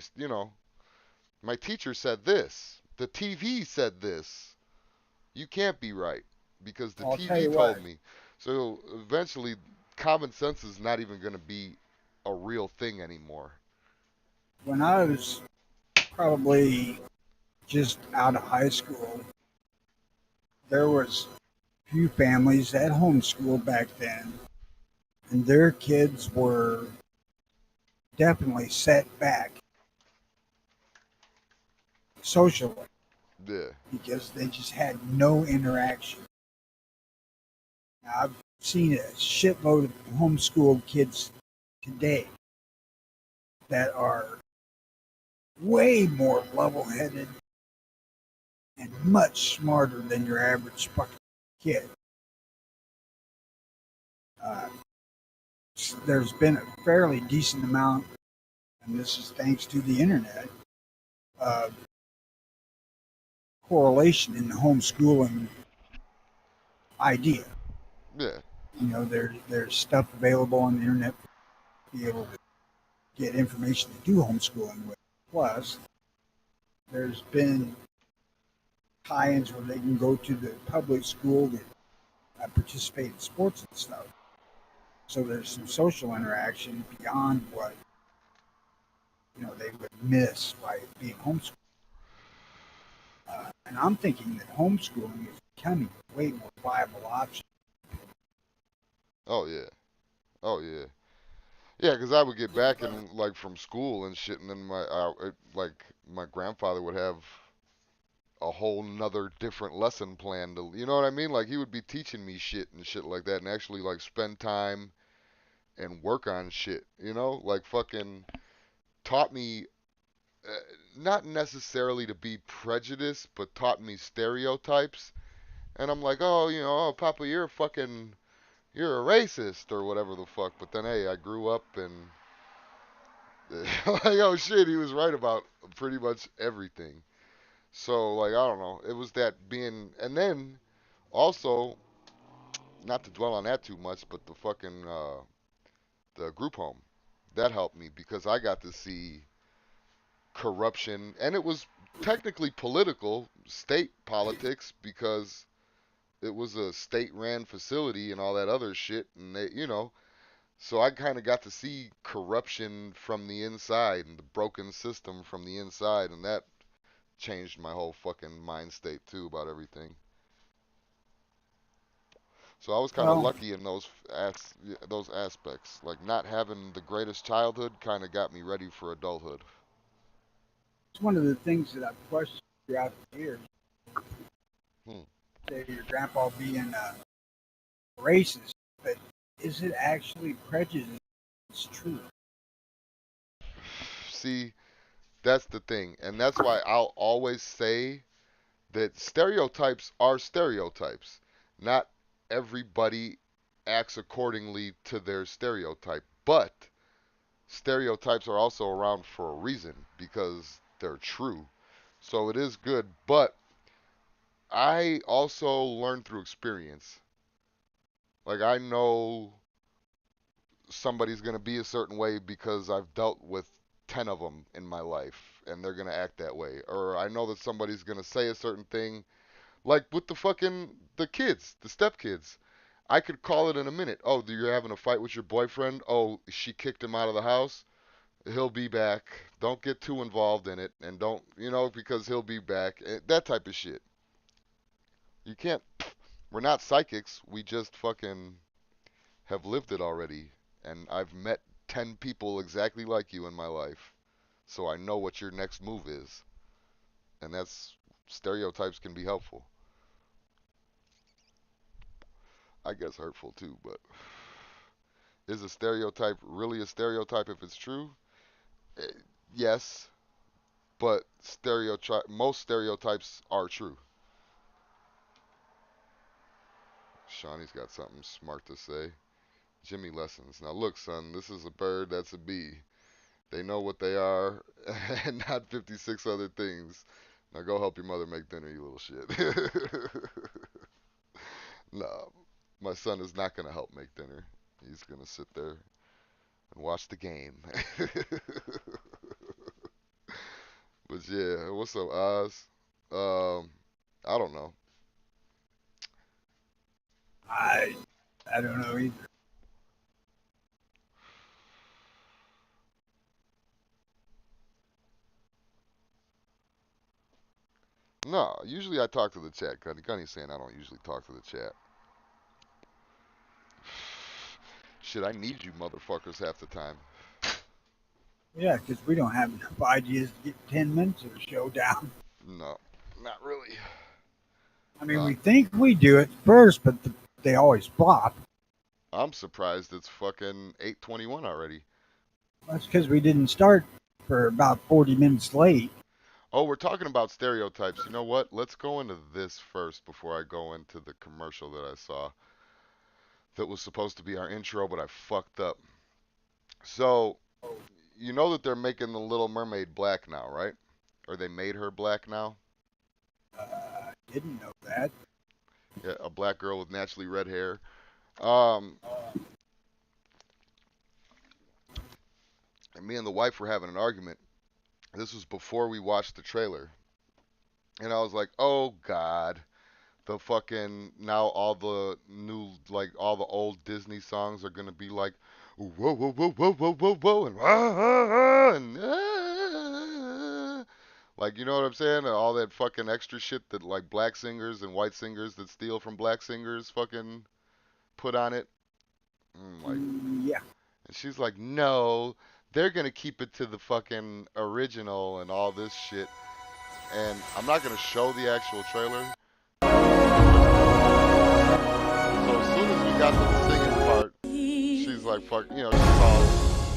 my teacher said this. The TV said this. You can't be right because the I'll tell TV you told what, me. So eventually, common sense is not even going to be a real thing anymore. when I was probably just out of high school, there was few families that homeschooled back then, and their kids were definitely set back socially Yeah, because they just had no interaction. Now, I've seen a shitload of homeschooled kids today that are way more level-headed and much smarter than your average fucking kid. Uh, there's been a fairly decent amount, and this is thanks to the internet, of correlation in the homeschooling idea. yeah, There's stuff available on the internet to be able to get information to do homeschooling with. Plus, there's been tie-ins where they can go to the public school to participate in sports and stuff. So there's some social interaction beyond what they would miss by being homeschooled. And I'm thinking that homeschooling is becoming a way more viable option. Oh yeah. Oh yeah. Yeah, 'cause I would get back and like from school and shit, and then like my grandfather would have a whole nother different lesson plan to, you know what I mean? Like he would be teaching me shit and shit like that, and actually like spend time and work on shit, you know? Like fucking taught me uh, not necessarily to be prejudiced, but taught me stereotypes. And I'm like, oh, oh, Papa, you're a racist or whatever the fuck. But then, hey, I grew up and like, oh shit, he was right about pretty much everything. So, like, I don't know. It was that being, and then also, not to dwell on that too much, but the group home that helped me because I got to see corruption, and it was technically political, state politics, because it was a state-ran facility and all that other shit, and so I kind of got to see corruption from the inside and the broken system from the inside, and that changed my whole fucking mind state too about everything. So I was kind of Well, lucky in those aspects. Like not having the greatest childhood kind of got me ready for adulthood. it's one of the things that I've questioned throughout the years. Hmm. Say your grandpa being racist, but is it actually prejudice? It's true. See, that's the thing, and that's why I'll always say that stereotypes are stereotypes. Not everybody acts accordingly to their stereotype, but stereotypes are also around for a reason because they're true. So it is good, but I also learn through experience. Like I know somebody's going to be a certain way because I've dealt with 10 of them in my life and they're going to act that way. Or I know that somebody's going to say a certain thing like with the kids, the stepkids. I could call it in a minute. Oh, you're having a fight with your boyfriend? Oh, she kicked him out of the house. He'll be back. Don't get too involved in it and don't, because he'll be back. That type of shit. You can't we're not psychics. We just fucking have lived it already. And I've met 10 people exactly like you in my life. So I know what your next move is. And that's stereotypes can be helpful. I guess hurtful too, but is a stereotype really a stereotype if it's true? Eh, Yes, but most stereotypes are true. Shawnee's got something smart to say. Jimmy Lessons. Now look, son, this is a bird, that's a bee. They know what they are, and not 56 other things. Now go help your mother make dinner, you little shit. No, my son is not going to help make dinner. He's going to sit there and watch the game. But yeah, what's up, Oz? Um, I don't know. I I don't know either. No, usually I talk to the chat. Gunny's saying I don't usually talk to the chat. Shit, I need you motherfuckers half the time. Yeah, because we don't have enough ideas to get 10 minutes of the show down. No, not really. I mean, Uh, we think we do it first, but they always flop. I'm surprised it's fucking 8:21 already. That's because we didn't start for about 40 minutes late. Oh, we're talking about stereotypes. You know what? Let's go into this first before I go into the commercial that I saw that was supposed to be our intro, but I fucked up. So, you know that they're making the Little Mermaid black now, right? Or they made her black now? Didn't know that. Yeah, a black girl with naturally red hair. Um, and me and the wife were having an argument. This was before we watched the trailer. And I was like, oh God, the fucking now all the new like all the old Disney songs are gonna be like whoa whoa whoa whoa whoa whoa whoa and like you know what I'm saying? All that fucking extra shit that like black singers and white singers that steal from black singers fucking put on it. Like, Yeah. and she's like, no, they're gonna keep it to the fucking original and all this shit. And I'm not gonna show the actual trailer. So as soon as we got to the singing part, she's like, fuck, you know,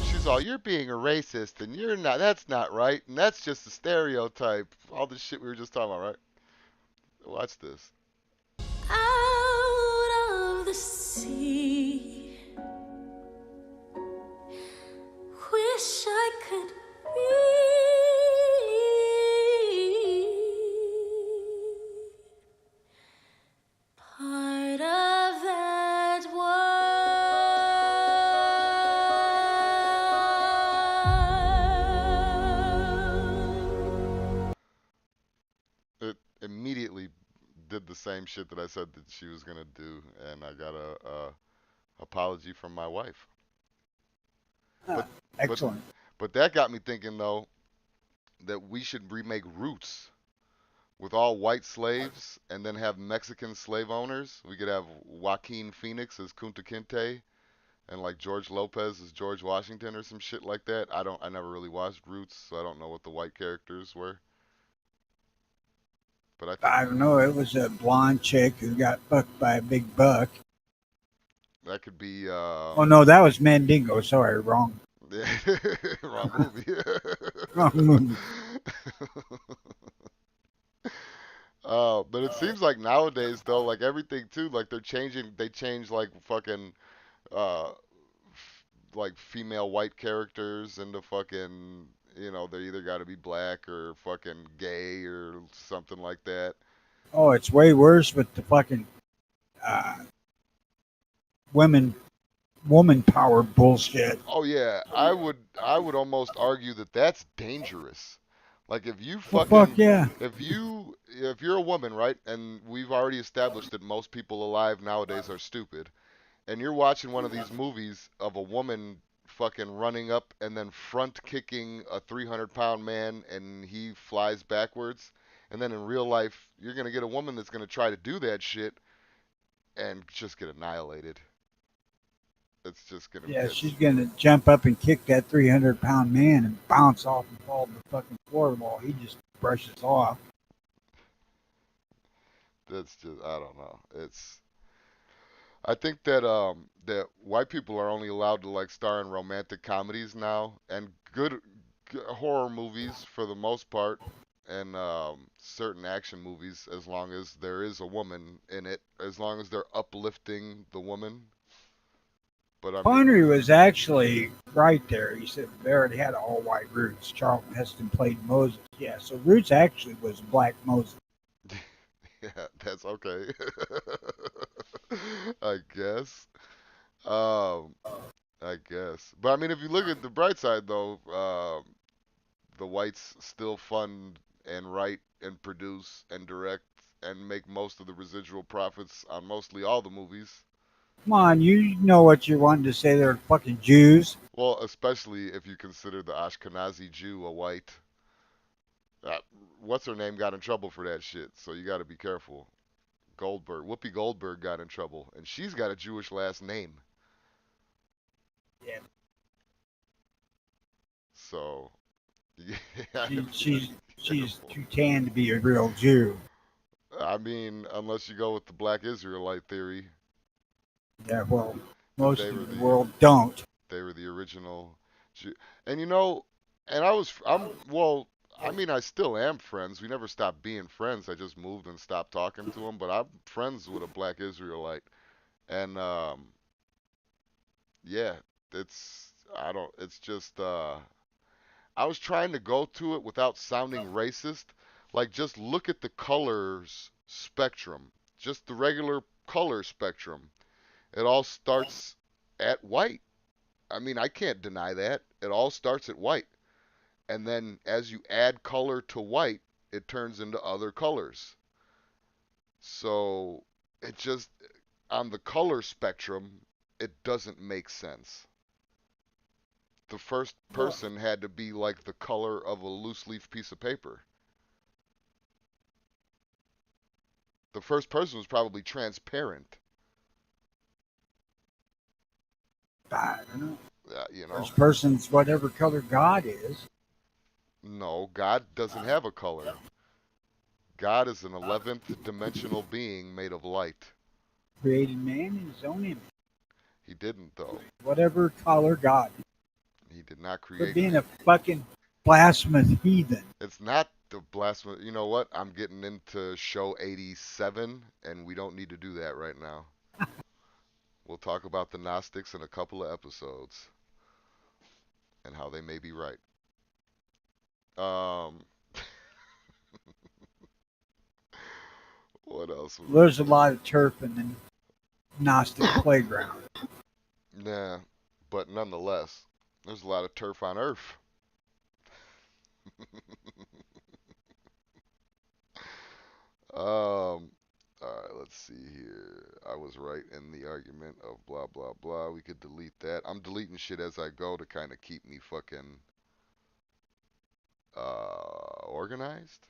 she's all, you're being a racist and you're not, that's not right. And that's just a stereotype. All this shit we were just talking about, right? Watch this. Out of the sea, wish I could be part of that world. It immediately did the same shit that I said that she was gonna do, and I got a apology from my wife. Ah, But but excellent. but that got me thinking though that we should remake Roots with all white slaves and then have Mexican slave owners. We could have Joaquin Phoenix as Kunta Kinte and like George Lopez as George Washington or some shit like that. I never really watched Roots, so I don't know what the white characters were. But I think I don't know. It was a blonde chick who got fucked by a big buck. that could be Oh no, that was Mandingo. Sorry, wrong, wrong movie. wrong movie. But it seems like nowadays though, like everything too, like they change like fucking uh like female white characters into fucking, you know, they either got to be black or fucking gay or something like that. Oh, it's way worse with the fucking uh, women, woman power bullshit. Oh yeah, I would almost argue that that's dangerous. Like if you Well, fuck fucking yeah. if you're a woman, right? And we've already established that most people alive nowadays are stupid. And you're watching one of these movies of a woman fucking running up and then front kicking a 300-pound man and he flies backwards. And then in real life, you're going to get a woman that's going to try to do that shit and just get annihilated. It's just going to, Yeah, it's, she's gonna jump up and kick that 300-pound man and bounce off and fall to the fucking floor while he just brushes off. that's just, I don't know. I think that white people are only allowed to like star in romantic comedies now and good horror movies for the most part and certain action movies as long as there is a woman in it, as long as they're uplifting the woman. But I mean, Connery was actually right there. He said they already had all white Roots. Charlton Heston played Moses. Yeah, so Roots actually was Black Moses. yeah, that's okay. I guess. Um, I guess. But I mean, if you look at the bright side though, the whites still fund and write and produce and direct and make most of the residual profits on mostly all the movies. Come on, you know what you're wanting to say. They're fucking Jews. Well, especially if you consider the Ashkenazi Jew a white. Uh, what's her name got in trouble for that shit, so you got to be careful. Goldberg, Whoopi Goldberg got in trouble, and she's got a Jewish last name. Yeah, So, yeah, you she, got to be she's she's careful. too tan to be a real Jew. I mean, unless you go with the Black Israelite theory, Yeah, well, that most of the world don't. they were the original Jew. And you know, and well, I mean, I still am friends. We never stopped being friends. I just moved and stopped talking to him, but I'm friends with a Black Israelite. And yeah, it's just I was trying to go to it without sounding racist. Like just look at the colors spectrum. Just the regular color spectrum. It all starts at white. I mean, I can't deny that. It all starts at white. And then as you add color to white, it turns into other colors. So it just, on the color spectrum, it doesn't make sense. The first Well, person had to be like the color of a loose leaf piece of paper. The first person was probably transparent. I don't know. You know, First person's whatever color God is. no, God doesn't have a color. God is an 11th dimensional being made of light. Created man in his own image. He didn't, though. Whatever color God is. He did not Quit create being man. a fucking blasphemous heathen. It's not the blasphemy. You know what? I'm getting into show 87, and we don't need to do that right now. We'll talk about the Gnostics in a couple of episodes and how they may be right. Um, what else was There's a lot of turf in the Gnostic playground. Nah, but nonetheless, there's a lot of turf on Earth. All right, let's see here. I was right in the argument of blah blah blah. We could delete that. I'm deleting shit as I go to kind of keep me fucking organized.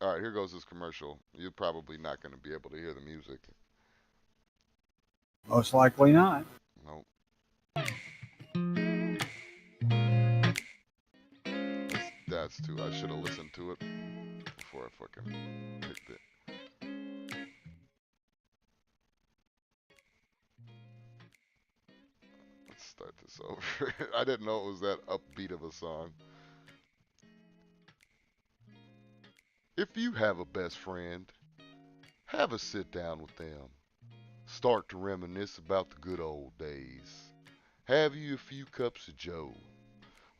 All right, here goes this commercial. You're probably not going to be able to hear the music. Most likely not. Nope. That's too. I should have listened to it before I fucking picked it. Let's start this over. I didn't know it was that upbeat of a song. If you have a best friend, have a sit down with them. Start to reminisce about the good old days. Have you a few cups of joe.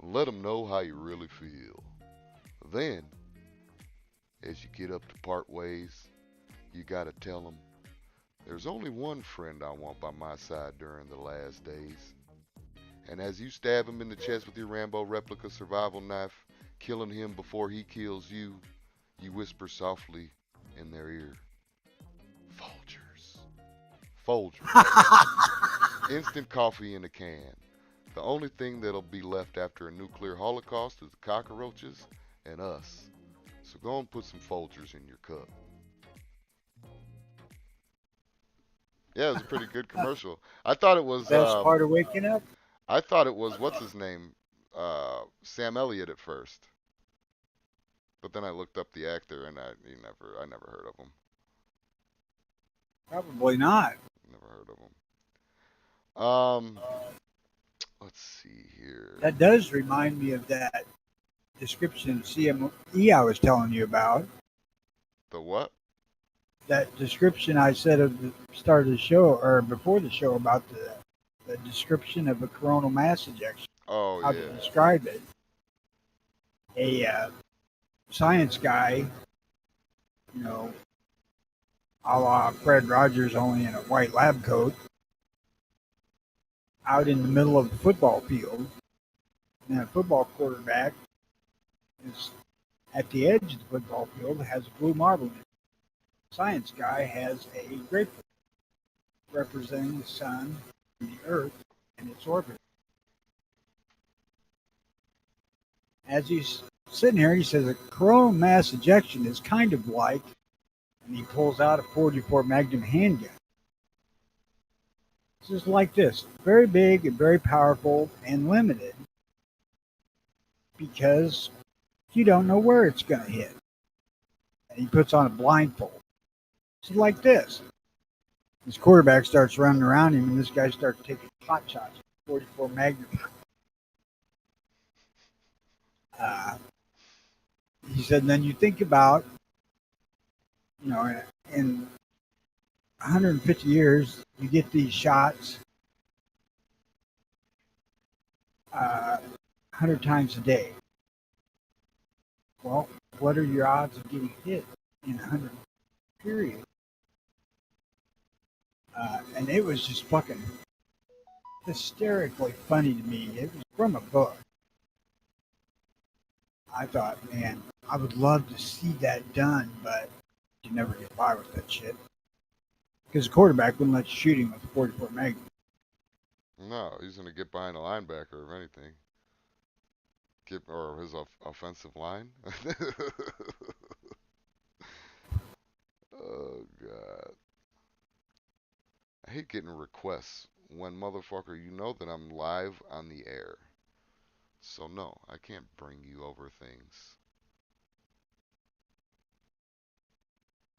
Let them know how you really feel. Then, as you get up to part ways, you gotta tell them, there's only one friend I want by my side during the last days. And as you stab him in the chest with your Rambo replica survival knife, killing him before he kills you, you whisper softly in their ear, Folgers. Folgers. Instant coffee in a can. The only thing that'll be left after a nuclear holocaust is the cockroaches and us. So go and put some Folgers in your cup. Yeah, it was a pretty good commercial. I thought it was Best part of waking up? what's his name? Sam Elliott at first. But then I looked up the actor and I never heard of him. Probably not. Never heard of him. Let's see here. That does remind me of that description of CME I was telling you about. The what? That description I said at the start of the show, or before the show, about the description of a coronal mass ejection. Oh How yeah. to describe it. A science guy, you know, a la Fred Rogers, only in a white lab coat, out in the middle of the football field. And a football quarterback is at the edge of the football field, has a blue marble in it. Science guy has a grapefruit representing the sun and the earth and its orbit. As he's sitting here, he says a coronal mass ejection is kind of like, and he pulls out a 44 Magnum handgun. It's just like this, very big and very powerful and limited because you don't know where it's going to hit. And he puts on a blindfold. It's like this. His quarterback starts running around him, and this guy starts taking pot shots. 44 Magnum. He said, and then you think about, you know, in 150 years, you get these shots 100 times a day. Well, what are your odds of getting hit in 100 period? And it was just fucking hysterically funny to me. It was from a book. I thought, man, I would love to see that done, but you never get by with that shit because the quarterback wouldn't let you shoot him with a 44 Magnum. No, he's gonna get behind a linebacker if anything. Get or his offensive line. Oh god. I hate getting requests when motherfucker you know that I'm live on the air. So no, I can't bring you over things.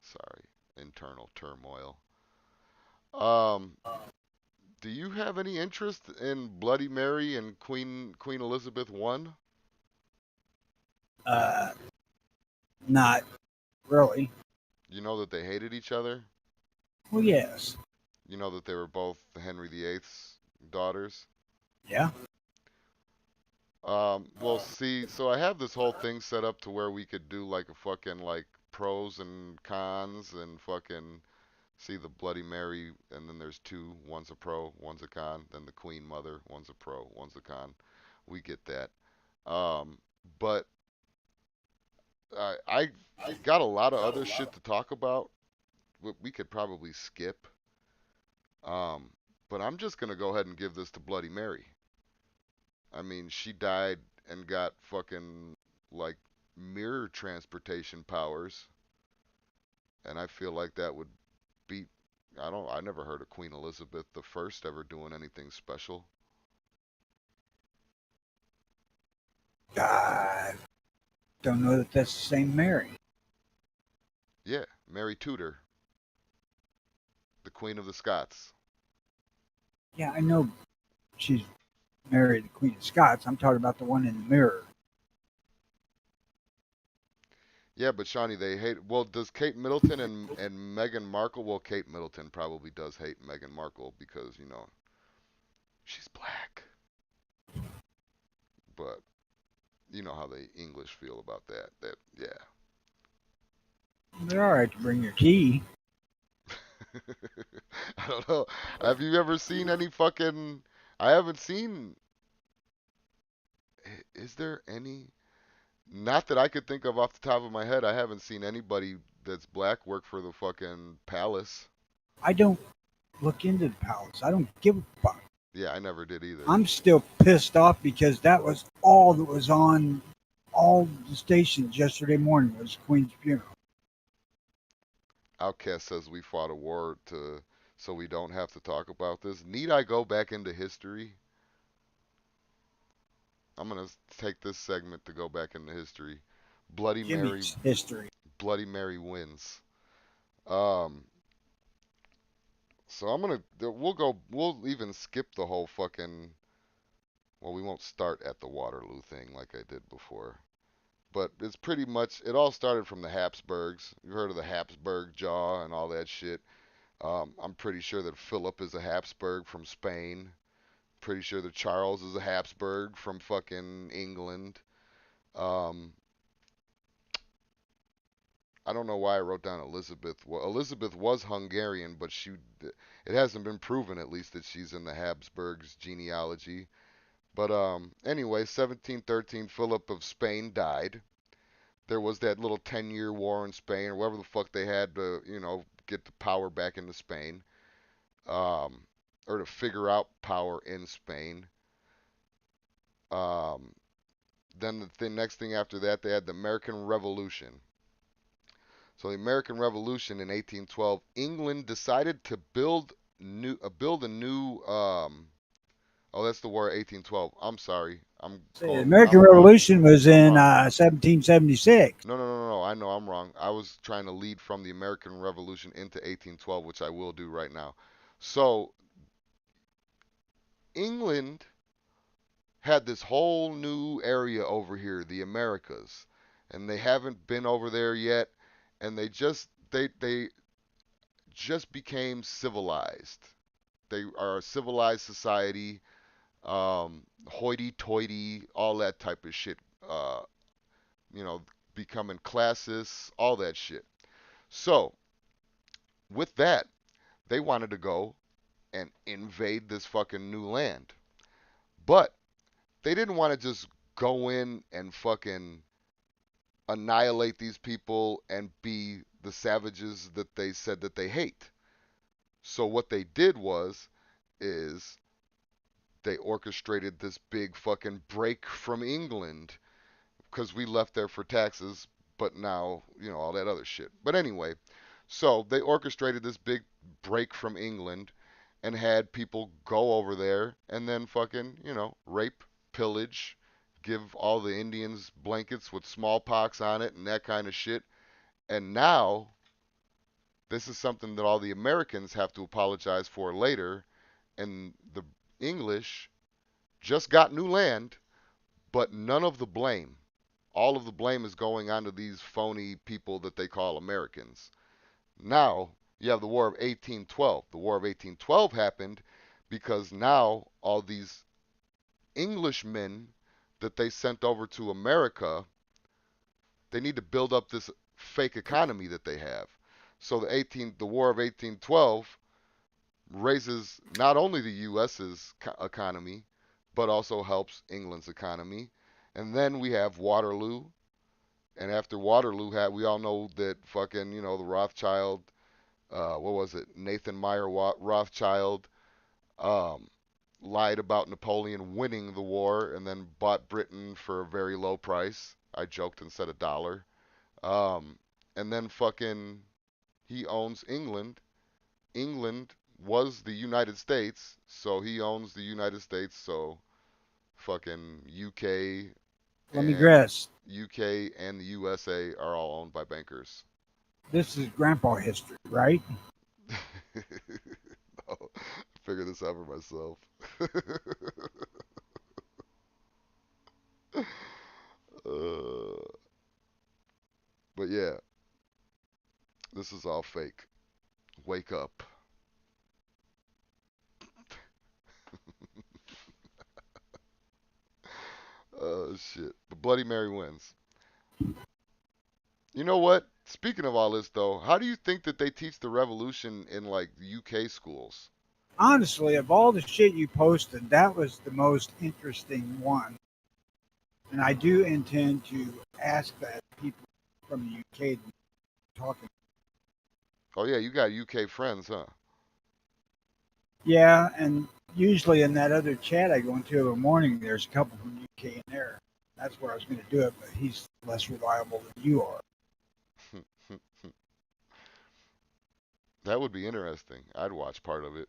Sorry. Internal turmoil. Um, do you have any interest in Bloody Mary and Queen Elizabeth I? Uh, Not really. You know that they hated each other? Well, yes. You know that they were both Henry VIII's daughters? Yeah. Well, see, so I have this whole thing set up to where we could do like a fucking like pros and cons and fucking see the Bloody Mary, and then there's two. One's a pro, one's a con. Then the Queen Mother, one's a pro, one's a con. We get that. Um, but I got a lot of other shit to talk about. We could probably skip. Um, but I'm just gonna go ahead and give this to Bloody Mary. I mean, she died and got fucking like mirror transportation powers, and I feel like that would beat. I never heard of Queen Elizabeth the First ever doing anything special. I don't know that that's the same Mary. Yeah, Mary Tudor, the Queen of the Scots. Yeah, I know she's married the Queen of Scots. I'm talking about the one in the mirror. Yeah, but Shawnee, they hate. Well, does Kate Middleton and Meghan Markle? Well, Kate Middleton probably does hate Meghan Markle because she's black. But you know how the English feel about that. That yeah. They're all right to bring your tea. I don't know. Have you ever seen any fucking? I haven't seen. Is there any? Not that I could think of off the top of my head. I haven't seen anybody that's black work for the fucking palace. I don't look into the palace. I don't give a fuck. Yeah, I never did either. I'm still pissed off because that was all that was on all the stations yesterday morning was Queen's funeral. Outcast says we fought a war so we don't have to talk about this. Need I go back into history? I'm gonna take this segment to go back into history. Bloody Mary, Jimmy's history. Bloody Mary wins. Um, so we'll even skip the whole fucking. Well, we won't start at the Waterloo thing like I did before. But it's pretty much it all started from the Habsburgs. You heard of the Habsburg jaw and all that shit. I'm pretty sure that Philip is a Habsburg from Spain. Pretty sure that Charles is a Habsburg from fucking England. Um, I don't know why I wrote down Elizabeth. Well, Elizabeth was Hungarian, but it hasn't been proven at least that she's in the Habsburgs genealogy. But anyway, 1713, Philip of Spain died. There was that little 10-year war in Spain, or whatever the fuck they had to, get the power back into Spain, um, or to figure out power in Spain. Um, then next thing after that, they had the American Revolution. So the American Revolution in 1812, England decided to build a new. Oh, that's the war of 1812. I'm sorry. The American I'm wrong. Revolution was I'm in wrong. 1776. No. I know I'm wrong. I was trying to lead from the American Revolution into 1812, which I will do right now. So England had this whole new area over here, the Americas, and they haven't been over there yet, and they just became civilized. They are a civilized society, hoity-toity, all that type of shit. You know, becoming classes, all that shit. So with that, they wanted to go and invade this fucking new land, but they didn't want to just go in and fucking annihilate these people and be the savages that they said that they hate. So what they did is they orchestrated this big fucking break from England because we left there for taxes, but now, all that other shit. But anyway, so they orchestrated this big break from England and had people go over there and then fucking, rape, pillage, give all the Indians blankets with smallpox on it and that kind of shit. And now this is something that all the Americans have to apologize for later. And the English just got new land, but none of the blame. All of the blame is going onto these phony people that they call Americans. Now, you have the War of 1812. The War of 1812 happened because now all these Englishmen that they sent over to America, they need to build up this fake economy that they have. So the War of 1812 raises not only the U.S.'s economy, but also helps England's economy. And then we have Waterloo. And after Waterloo, we all know that fucking, the Rothschild, what was it? Nathan Meyer Rothschild um, lied about Napoleon winning the war and then bought Britain for a very low price. I joked and said $1. Um, and then fucking he owns England. England was the United States, so he owns the United States. So fucking Let me guess. UK and the USA are all owned by bankers. This is grandpa history, right? No, I figured this out for myself. uh, but yeah, this is all fake. Wake up. Oh shit. But Bloody Mary wins. You know what? Speaking of all this though, how do you think that they teach the revolution in like the UK schools? Honestly, of all the shit you posted, that was the most interesting one. And I do intend to ask that people from the UK to talk. Oh yeah, you got UK friends, huh? Yeah, and usually in that other chat I go into every morning, there's a couple from UK in there. That's where I was going to do it, but he's less reliable than you are. That would be interesting. I'd watch part of it.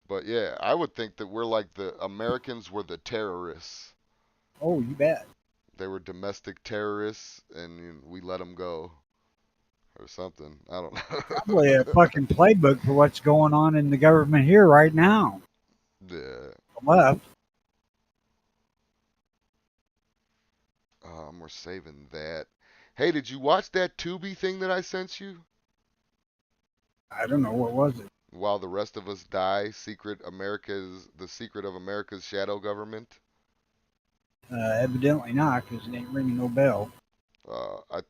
But yeah, I would think that we're like the Americans were the terrorists. Oh, you bet. They were domestic terrorists, and we let them go or something. I don't Probably a know. fucking playbook for what's going on in the government here right now. Yeah. Left. We're saving that. Hey, did you watch that Tubi thing that I sent you? I don't know what was it. While the rest of us die, the secret of America's shadow government. Evidently not, because it ain't ringing no bell. I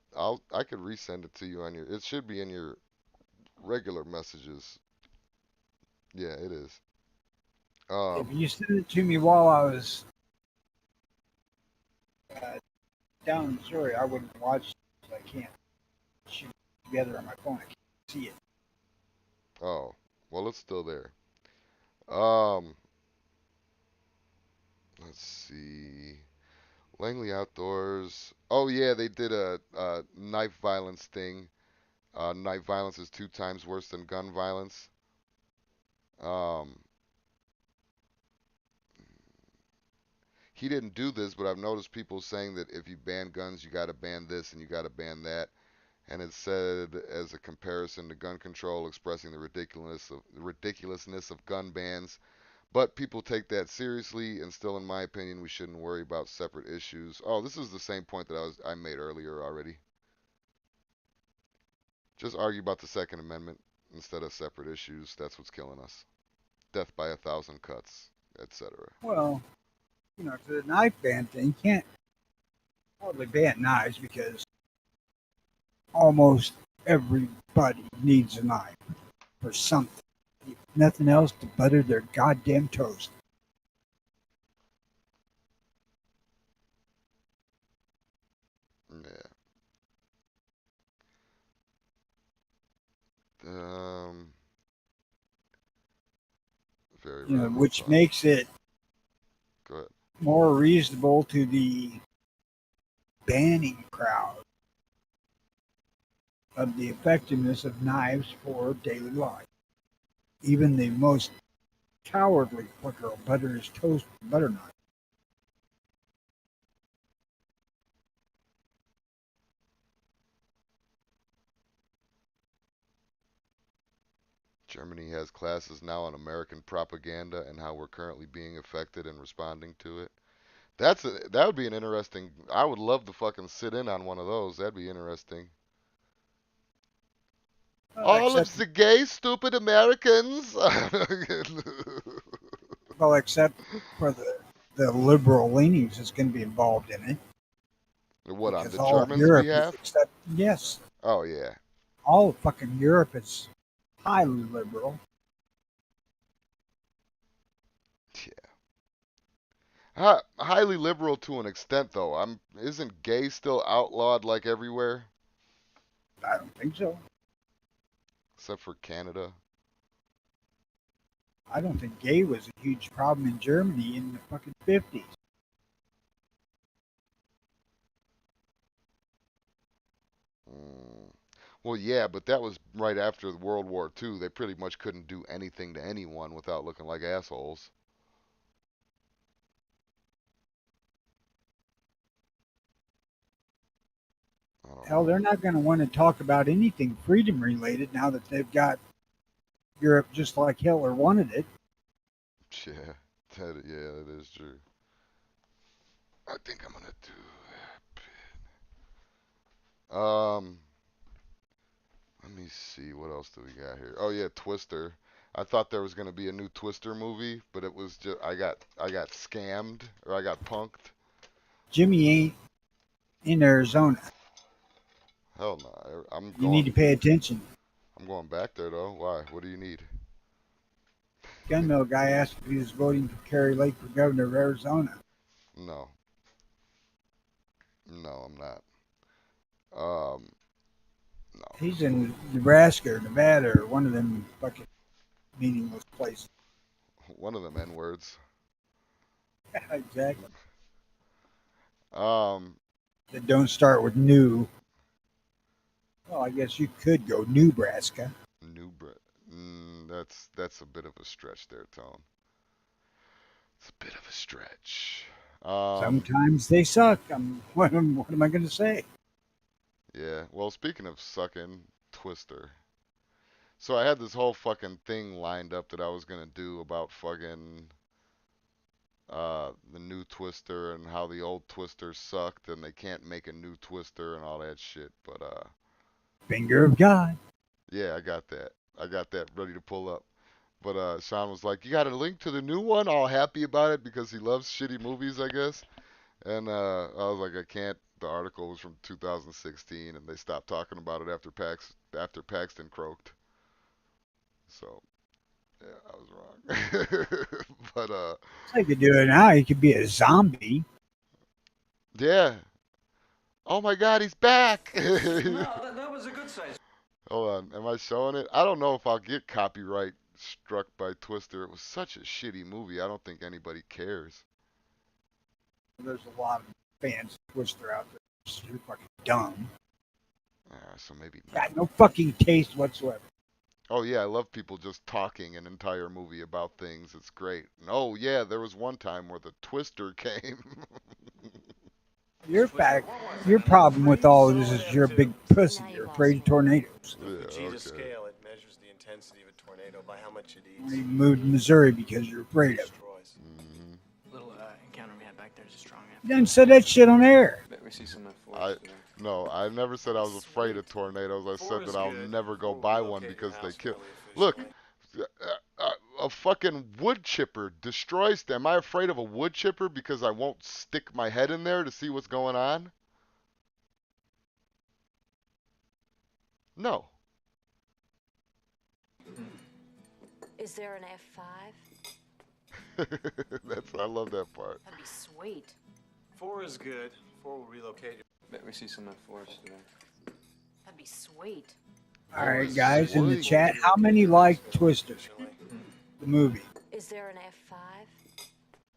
could resend it to you on your. It should be in your regular messages. Yeah, it is. If Um, you send it to me while I was uh, down in Missouri, I wouldn't watch it 'cause I can't shoot it together on my phone. I can't see it. oh, well, it's still there. Um, let's see. Langley Outdoors. Oh yeah, they did a knife violence thing. Knife violence is 2 times worse than gun violence. Um, he didn't do this, but I've noticed people saying that if you ban guns, you got to ban this and you got to ban that. And it said as a comparison to gun control, expressing the ridiculousness of gun bans. But people take that seriously, and still, in my opinion, we shouldn't worry about separate issues. Oh, this is the same point that I made earlier already. Just argue about the Second Amendment instead of separate issues. That's what's killing us. Death by 1,000 cuts, etc. Well, to the knife ban thing, you can't hardly ban knives because almost everybody needs a knife for something. If nothing else to butter their goddamn toast. Um, very You know, random which thought. makes it Go ahead. more reasonable to the banning crowd of the effectiveness of knives for daily life. Even the most cowardly flicker of butter his toast with a butter knife. Germany has classes now on American propaganda and how we're currently being affected and responding to it. That would be an interesting. I would love to fucking sit in on one of those. That'd be interesting. All Except of the gay, stupid Americans. well, except for the liberal leanings that's going to be involved in it, What, on because the all of Germans' Europe is behalf? except yes, Oh yeah. all of fucking Europe is highly liberal. Highly liberal to an extent, though. Isn't gay still outlawed like everywhere, I don't think so. except for Canada? I don't think gay was a huge problem in Germany in the fucking 50s. Mm. Well, yeah, but that was right after World War II. They pretty much couldn't do anything to anyone without looking like assholes. I don't Hell, know. they're not going to want to talk about anything freedom related now that they've got Europe just like Hitler wanted it. Yeah, yeah, that is true. I think I'm gonna do that. Let me see. What else do we got here? Oh yeah, Twister. I thought there was gonna be a new Twister movie, but it was just I got scammed or I got punked. Jimmy ain't in Arizona. Hell no. You need to pay attention. I'm going back there though. Why? What do you need? Gunmill guy asked if he was voting for Kerry Lake for governor of Arizona. No, no, I'm not. Um, no. He's in Nebraska or Nevada or one of them fucking meaningless places. One of them N words. Exactly. Um, That don't start with new. Well, I guess you could go Nebraska. New Brit. That's a bit of a stretch there, Tone. It's a bit of a stretch. Um, Sometimes they suck. What am I going to say? yeah. Well, speaking of sucking, Twister. So I had this whole fucking thing lined up that I was gonna do about fucking the new Twister and how the old Twister sucked and they can't make a new Twister and all that shit. But Finger of God. yeah, I got that. I got that ready to pull up. But Sean was like, "You got a link to the new one?" All happy about it because he loves shitty movies, I guess. And I was like, "I can't." The article was from 2016, and they stopped talking about it after Paxton croaked. So yeah, I was wrong. But I could do it now. He could be a zombie. yeah. Oh my God, he's back! No, that was a good size. Hold on, am I showing it? I don't know if I'll get copyright struck by Twister. It was such a shitty movie. I don't think anybody cares. There's a lot of fans of Twister out there. You're fucking dumb. So maybe not. Got no fucking taste whatsoever. Oh yeah, I love people just talking an entire movie about things. It's great. And oh yeah, there was one time where the Twister came. Your problem with all of this is you're a big pussy. You're afraid of tornadoes. Yeah, With the Gita okay. scale, it measures the intensity of a tornado by how much it eats. You moved to Missouri because you're afraid of it. Destroys. hmm Little encounter we had back there is strong. You done said that shit on air. Bet we see some of that I forest today. no, I never said I was afraid of tornadoes. I Four said is that I'll good. never go Four will buy one relocate because your they house kill. fairly Look, efficiently. a fucking wood chipper destroys. Am I afraid of a wood chipper because I won't stick my head in there to see what's going on? No. Is there an F5? I love that part. That'd be sweet. Four is good. Four will relocate your. Bet we see some of that forest today. That'd be sweet. All Holy right, guys, in the sweet. chat, how many like Twister, the movie? Is there an F5?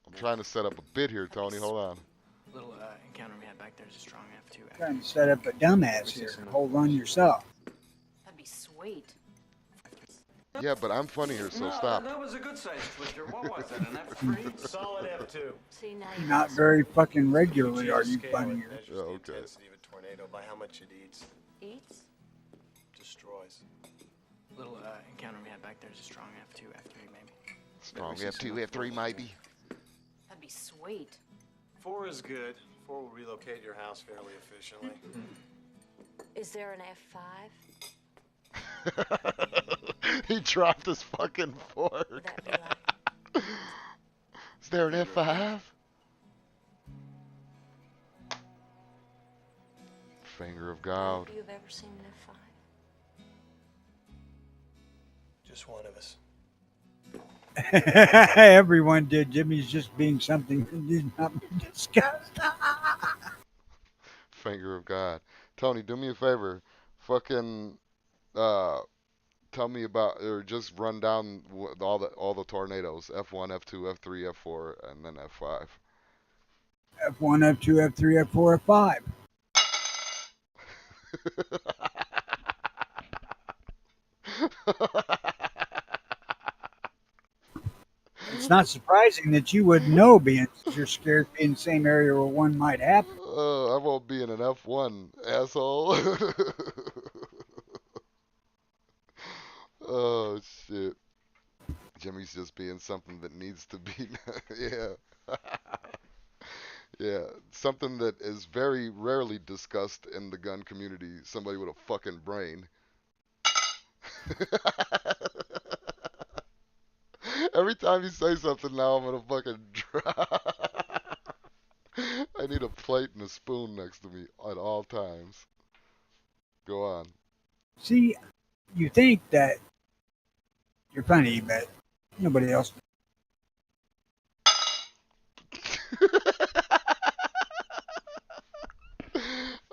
I'm trying to set up a bit here, Tony. Hold on. Little encounter we had back there is a strong F2. Trying to set up a dumbass here. Hold on yourself. That'd be sweet. Yeah, but I'm funnier, so stop. That was a good size twister. What was it, an F3? Solid F2. See, now you Not very fucking regularly are you Scale funny it here. measures Yeah, the okay. intensity of a tornado by how much it eats, eats? destroys. Little encounter we had back there is a strong F2, F3 maybe. Strong F2, F3 maybe. That'd be sweet. 4 is good. 4 will relocate your house fairly efficiently. Is there an F5? He dropped his fucking fork. Would that be like Is there an F5? Finger of God. if you've ever seen an F5? Just one of us. Everyone did. Jimmy's just being something that need not be discussed. Finger of God. Tony, do me a favor. Fucking tell me about, or just run down all the tornadoes. F1, F2, F3, F4, and then F5. F1, F2, F3, F4, F5. It's not surprising that you would know, being you're scared to be in the same area where one might happen. I won't be in an F1, asshole. Oh, shit. Jimmy's just being something that needs to be. Yeah. Yeah. Something that is very rarely discussed in the gun community. Somebody with a fucking brain. Every time you say something now, I'm gonna fucking drop. I need a plate and a spoon next to me at all times. Go on. See, you think that you're funny, but nobody else.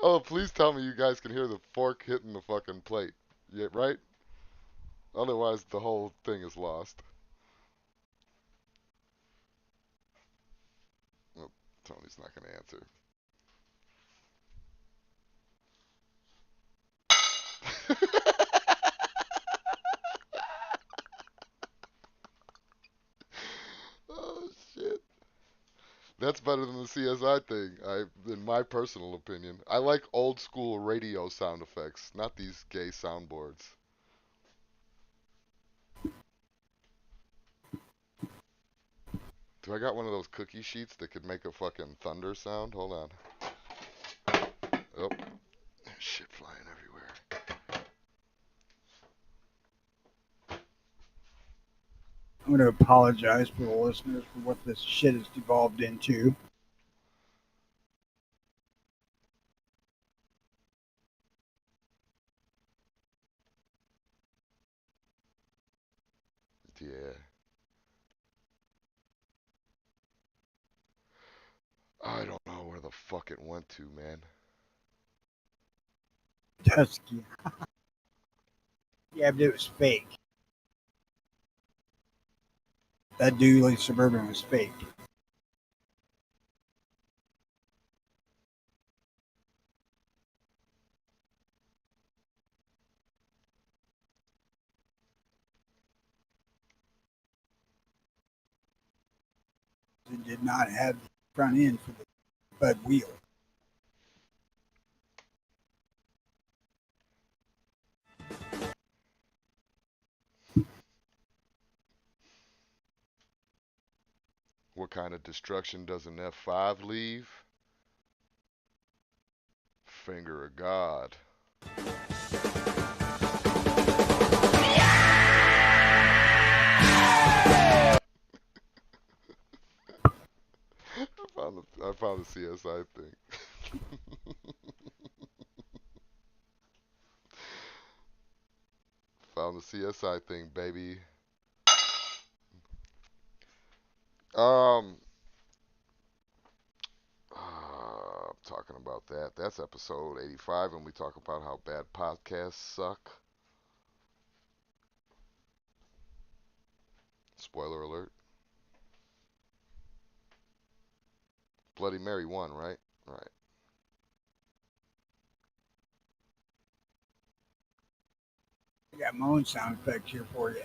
Oh, please tell me you guys can hear the fork hitting the fucking plate. Yeah, right? Otherwise, the whole thing is lost. Oh, Tony's not gonna answer. Oh shit. That's better than the CSI thing, in my personal opinion. I like old school radio sound effects, not these gay soundboards. Do I got one of those cookie sheets that could make a fucking thunder sound? Hold on. Oh, shit flying everywhere. I'm going to apologize for the listeners for what this shit has devolved into. Yeah. I don't know where the fuck it went to, man. Dusky. Yeah, but it was fake. That Dooley Suburban was fake. It did not have the front end for the Bud wheel. What kind of destruction does an F5 leave? Finger of God. I found the CSI thing. Found the CSI thing, baby. Um, I'm talking about that. That's episode 85, and we talk about how bad podcasts suck. spoiler alert. Bloody Mary won, right? Right. I got my own sound effects here for you.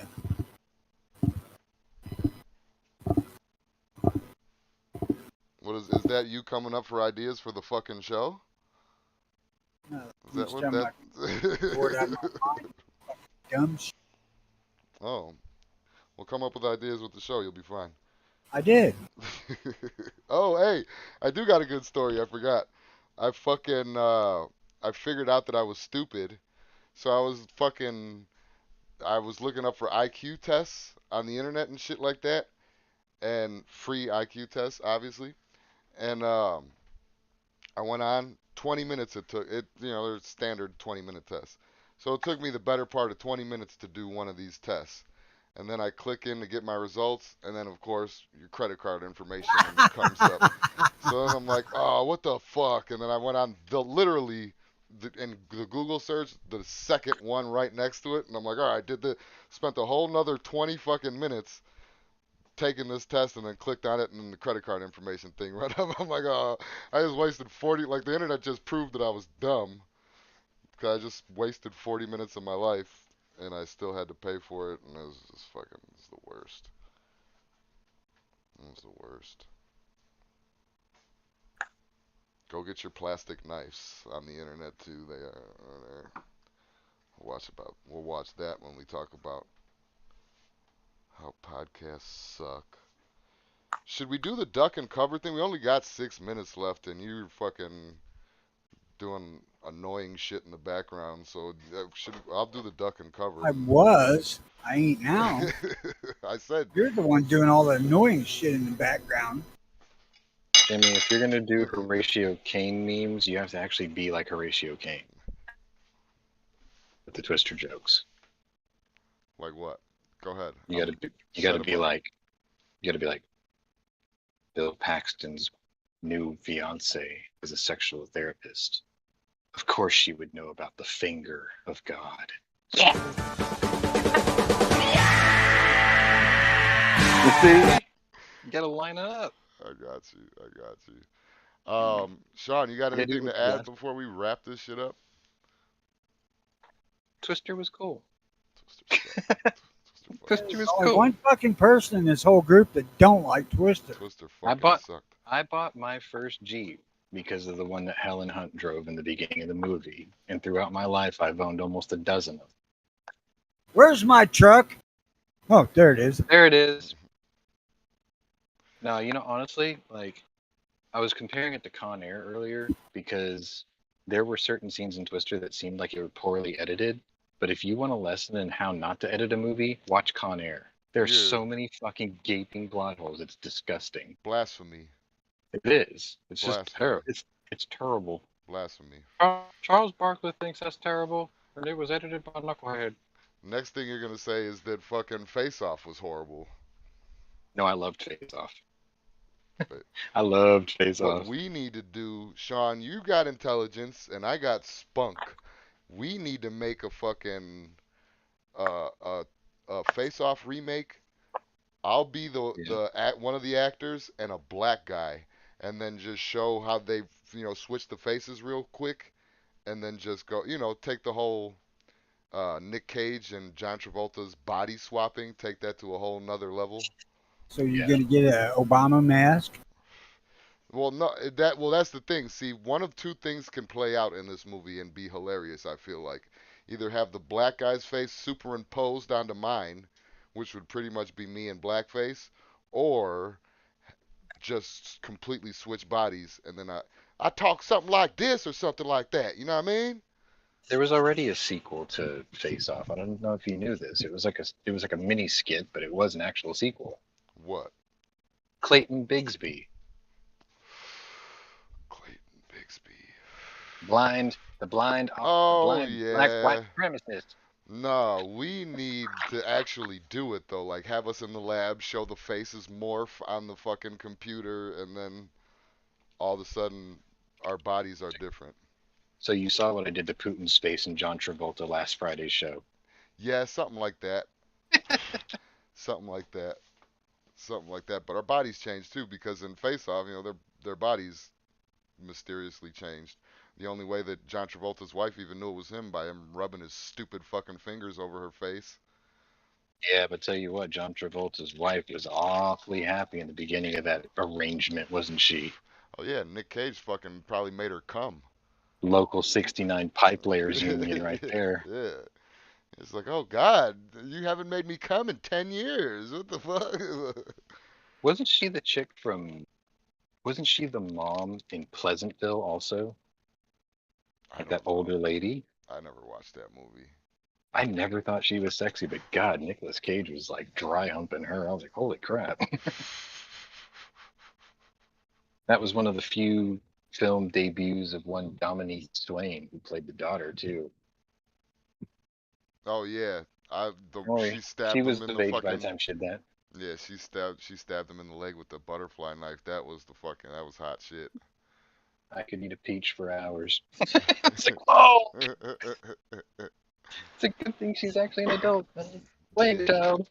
What is that you coming up for ideas for the fucking show? No, Is that each what time that? I bored out my mind, dumb shit. Oh, well, come up with ideas with the show. You'll be fine. I did. Oh, hey, I do got a good story. I forgot. I fucking I figured out that I was stupid. So I was looking up for IQ tests on the internet and shit like that, and free IQ tests, obviously. And I went on 20 minutes. It took it. There's standard 20-minute tests. So it took me the better part of 20 minutes to do one of these tests. And then I click in to get my results, and then of course your credit card information and it comes up. So then I'm like, oh, what the fuck? And then I went on in the Google search, the second one right next to it, and I'm like, all right, spent a whole nother 20 fucking minutes taking this test, and then clicked on it, and then the credit card information thing right up. I'm like, oh, I just wasted 40. Like the internet just proved that I was dumb, because I just wasted 40 minutes of my life, and I still had to pay for it, and it was just fucking, it's the worst. It was the worst. Go get your plastic knives on the internet too. They are there. We'll watch that when we talk about how podcasts suck. Should we do the duck and cover thing? We only got 6 minutes left, and you're fucking doing annoying shit in the background. So I'll do the duck and cover. I was. I ain't now. I said. You're the one doing all the annoying shit in the background. Jimmy, if you're gonna do Horatio Kane memes, you have to actually be like Horatio Kane with the Twister jokes. Like what? Go ahead. You gotta be like Bill Paxton's new fiance is a sexual therapist. Of course she would know about the finger of God. Yeah. You see? You gotta line up. I got you. Sean, you got Yeah, anything dude, to add yeah. before we wrap this shit up? Twister was cool. Twister Twister was Only cool. one fucking person in this whole group that don't like Twister. Twister I fucking sucked. bought my first Jeep because of the one that Helen Hunt drove in the beginning of the movie, and throughout my life, I've owned almost a dozen of them. Where's my truck? Oh, there it is. There it is. No, honestly, like, I was comparing it to Con Air earlier because there were certain scenes in Twister that seemed like they were poorly edited. But if you want a lesson in how not to edit a movie, watch Con Air. There's so many fucking gaping plot holes. It's disgusting. Blasphemy. It is. It's just Blasphemy. terrible. It's terrible. Blasphemy. Charles Barkley thinks that's terrible, and it was edited by Knucklehead. Next thing you're gonna say is that fucking Face Off was horrible. No, I loved Face Off. But I loved Face what Off. we need to do, Sean, you got intelligence and I got spunk. We need to make a fucking uh, a, a Face Off remake. I'll be one of the actors and a black guy, and then just show how they switch the faces real quick, and then just go take the whole Nick Cage and John Travolta's body swapping, take that to a whole nother level. So you're gonna get an Obama mask? Well, no, that's the thing. See, one of two things can play out in this movie and be hilarious. I feel like either have the black guy's face superimposed onto mine, which would pretty much be me in blackface, or just completely switch bodies, and then I talk something like this or something like that. You know what I mean? There was already a sequel to Face Off. I don't know if you knew this. It was like a mini skit, but it was an actual sequel. What? Clayton Bigsby. Clayton Bigsby. The blind yeah. black white supremacist. No, we need to actually do it though. Like have us in the lab, show the faces morph on the fucking computer, and then all of a sudden our bodies are different. So you saw what I did to Putin's face in John Travolta last Friday's show. Yeah, something like that. Something like that. something like that. But our bodies change too, because in Face Off, their bodies mysteriously changed. The only way that John Travolta's wife even knew it was him by him rubbing his stupid fucking fingers over her face. Yeah, but tell you what, John Travolta's wife was awfully happy in the beginning of that arrangement, wasn't she? Oh yeah, Nick Cage fucking probably made her come. Local 69 pipe layers union right there. Yeah. It's like, oh God, you haven't made me come in 10 years. What the fuck? Wasn't she the chick from? Wasn't she the mom in Pleasantville also? I Like don't that know. older lady? I never watched that movie. I never thought she was sexy, but God, Nicolas Cage was like dry humping her. I was like, holy crap. That was one of the few film debuts of one Dominique Swain, who played the daughter too. Oh yeah, Oh, yeah. she She stabbed was him in of the age by the fucking. time she did that. Yeah, she stabbed him in the leg with the butterfly knife. That was hot shit. I could eat a peach for hours. It's like, oh, it's a good thing she's actually an adult. Playing Yeah. child.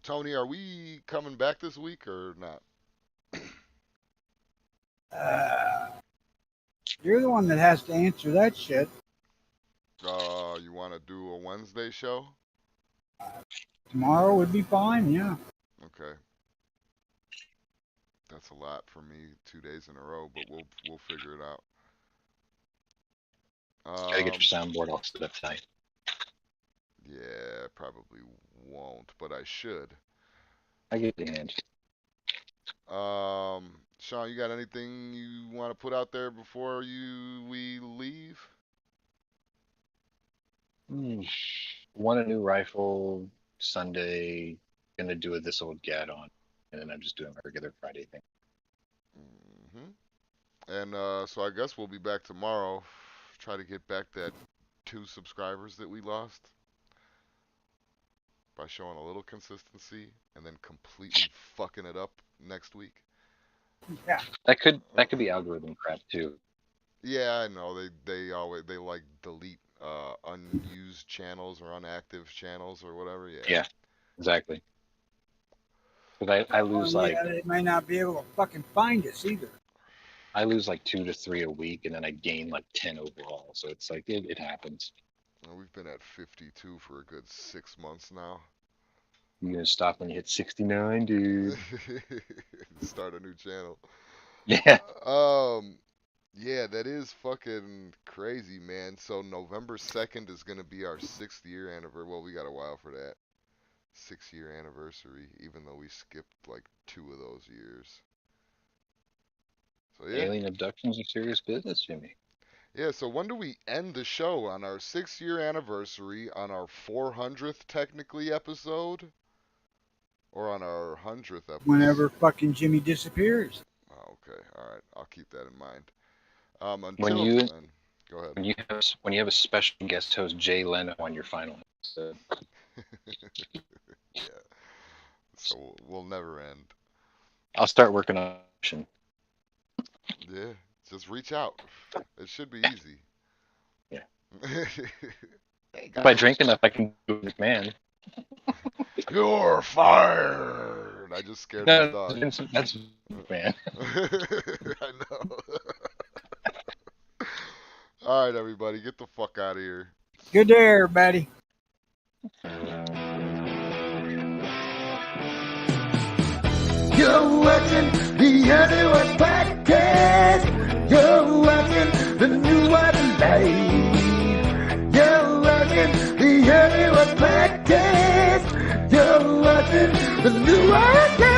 Tony, are we coming back this week or not? You're the one that has to answer that shit. You want to do a Wednesday show? Tomorrow would be fine, yeah. Okay. That's a lot for me, 2 days in a row, but we'll figure it out. Gotta get your soundboard all set up tonight. Yeah, probably won't, but I should. I get the hand. Sean, you got anything you want to put out there before we leave? Want a new rifle Sunday. Gonna do a This Old Gad on, and then I'm just doing my regular Friday thing. And so I guess we'll be back tomorrow. Try to get back that 2 subscribers that we lost by showing a little consistency and then completely fucking it up next week. Yeah. That could be algorithm crap too. Yeah, I know. They always like delete unused channels or unactive channels or whatever. Yeah, exactly. Because I lose like They might not be able to fucking find us either. I lose like 2 to 3 a week, and then I gain like 10 overall. So it's like it happens. Well, we've been at 52 for a good 6 months now. You're gonna stop when you hit 69, dude. Start a new channel. Yeah. Yeah, that is fucking crazy, man. So November 2nd is gonna be our 6th year anniversary. Well, we got a while for that. 6-year anniversary, even though we skipped like 2 of those years. So yeah. Alien abductions are serious business, Jimmy. Yeah, so when do we end the show? On our 6-year anniversary, on our 400th technically episode? Or on our 100th episode? Whenever fucking Jimmy disappears. Oh, okay, alright. I'll keep that in mind. When Until then, go ahead. When you have a special guest host, Jay Leno, on your final episode. Yeah. So we'll never end. I'll start working on it. Yeah, just reach out. It should be easy. Yeah. Hey, If I drink enough, I can do it, man. You're fired. I just scared my dog. That's man. I know. All right, everybody, get the fuck out of here. Good day, everybody. You're watching the NWP podcast. You're watching the new one live. You're watching the NWP podcast. You're watching the new one live.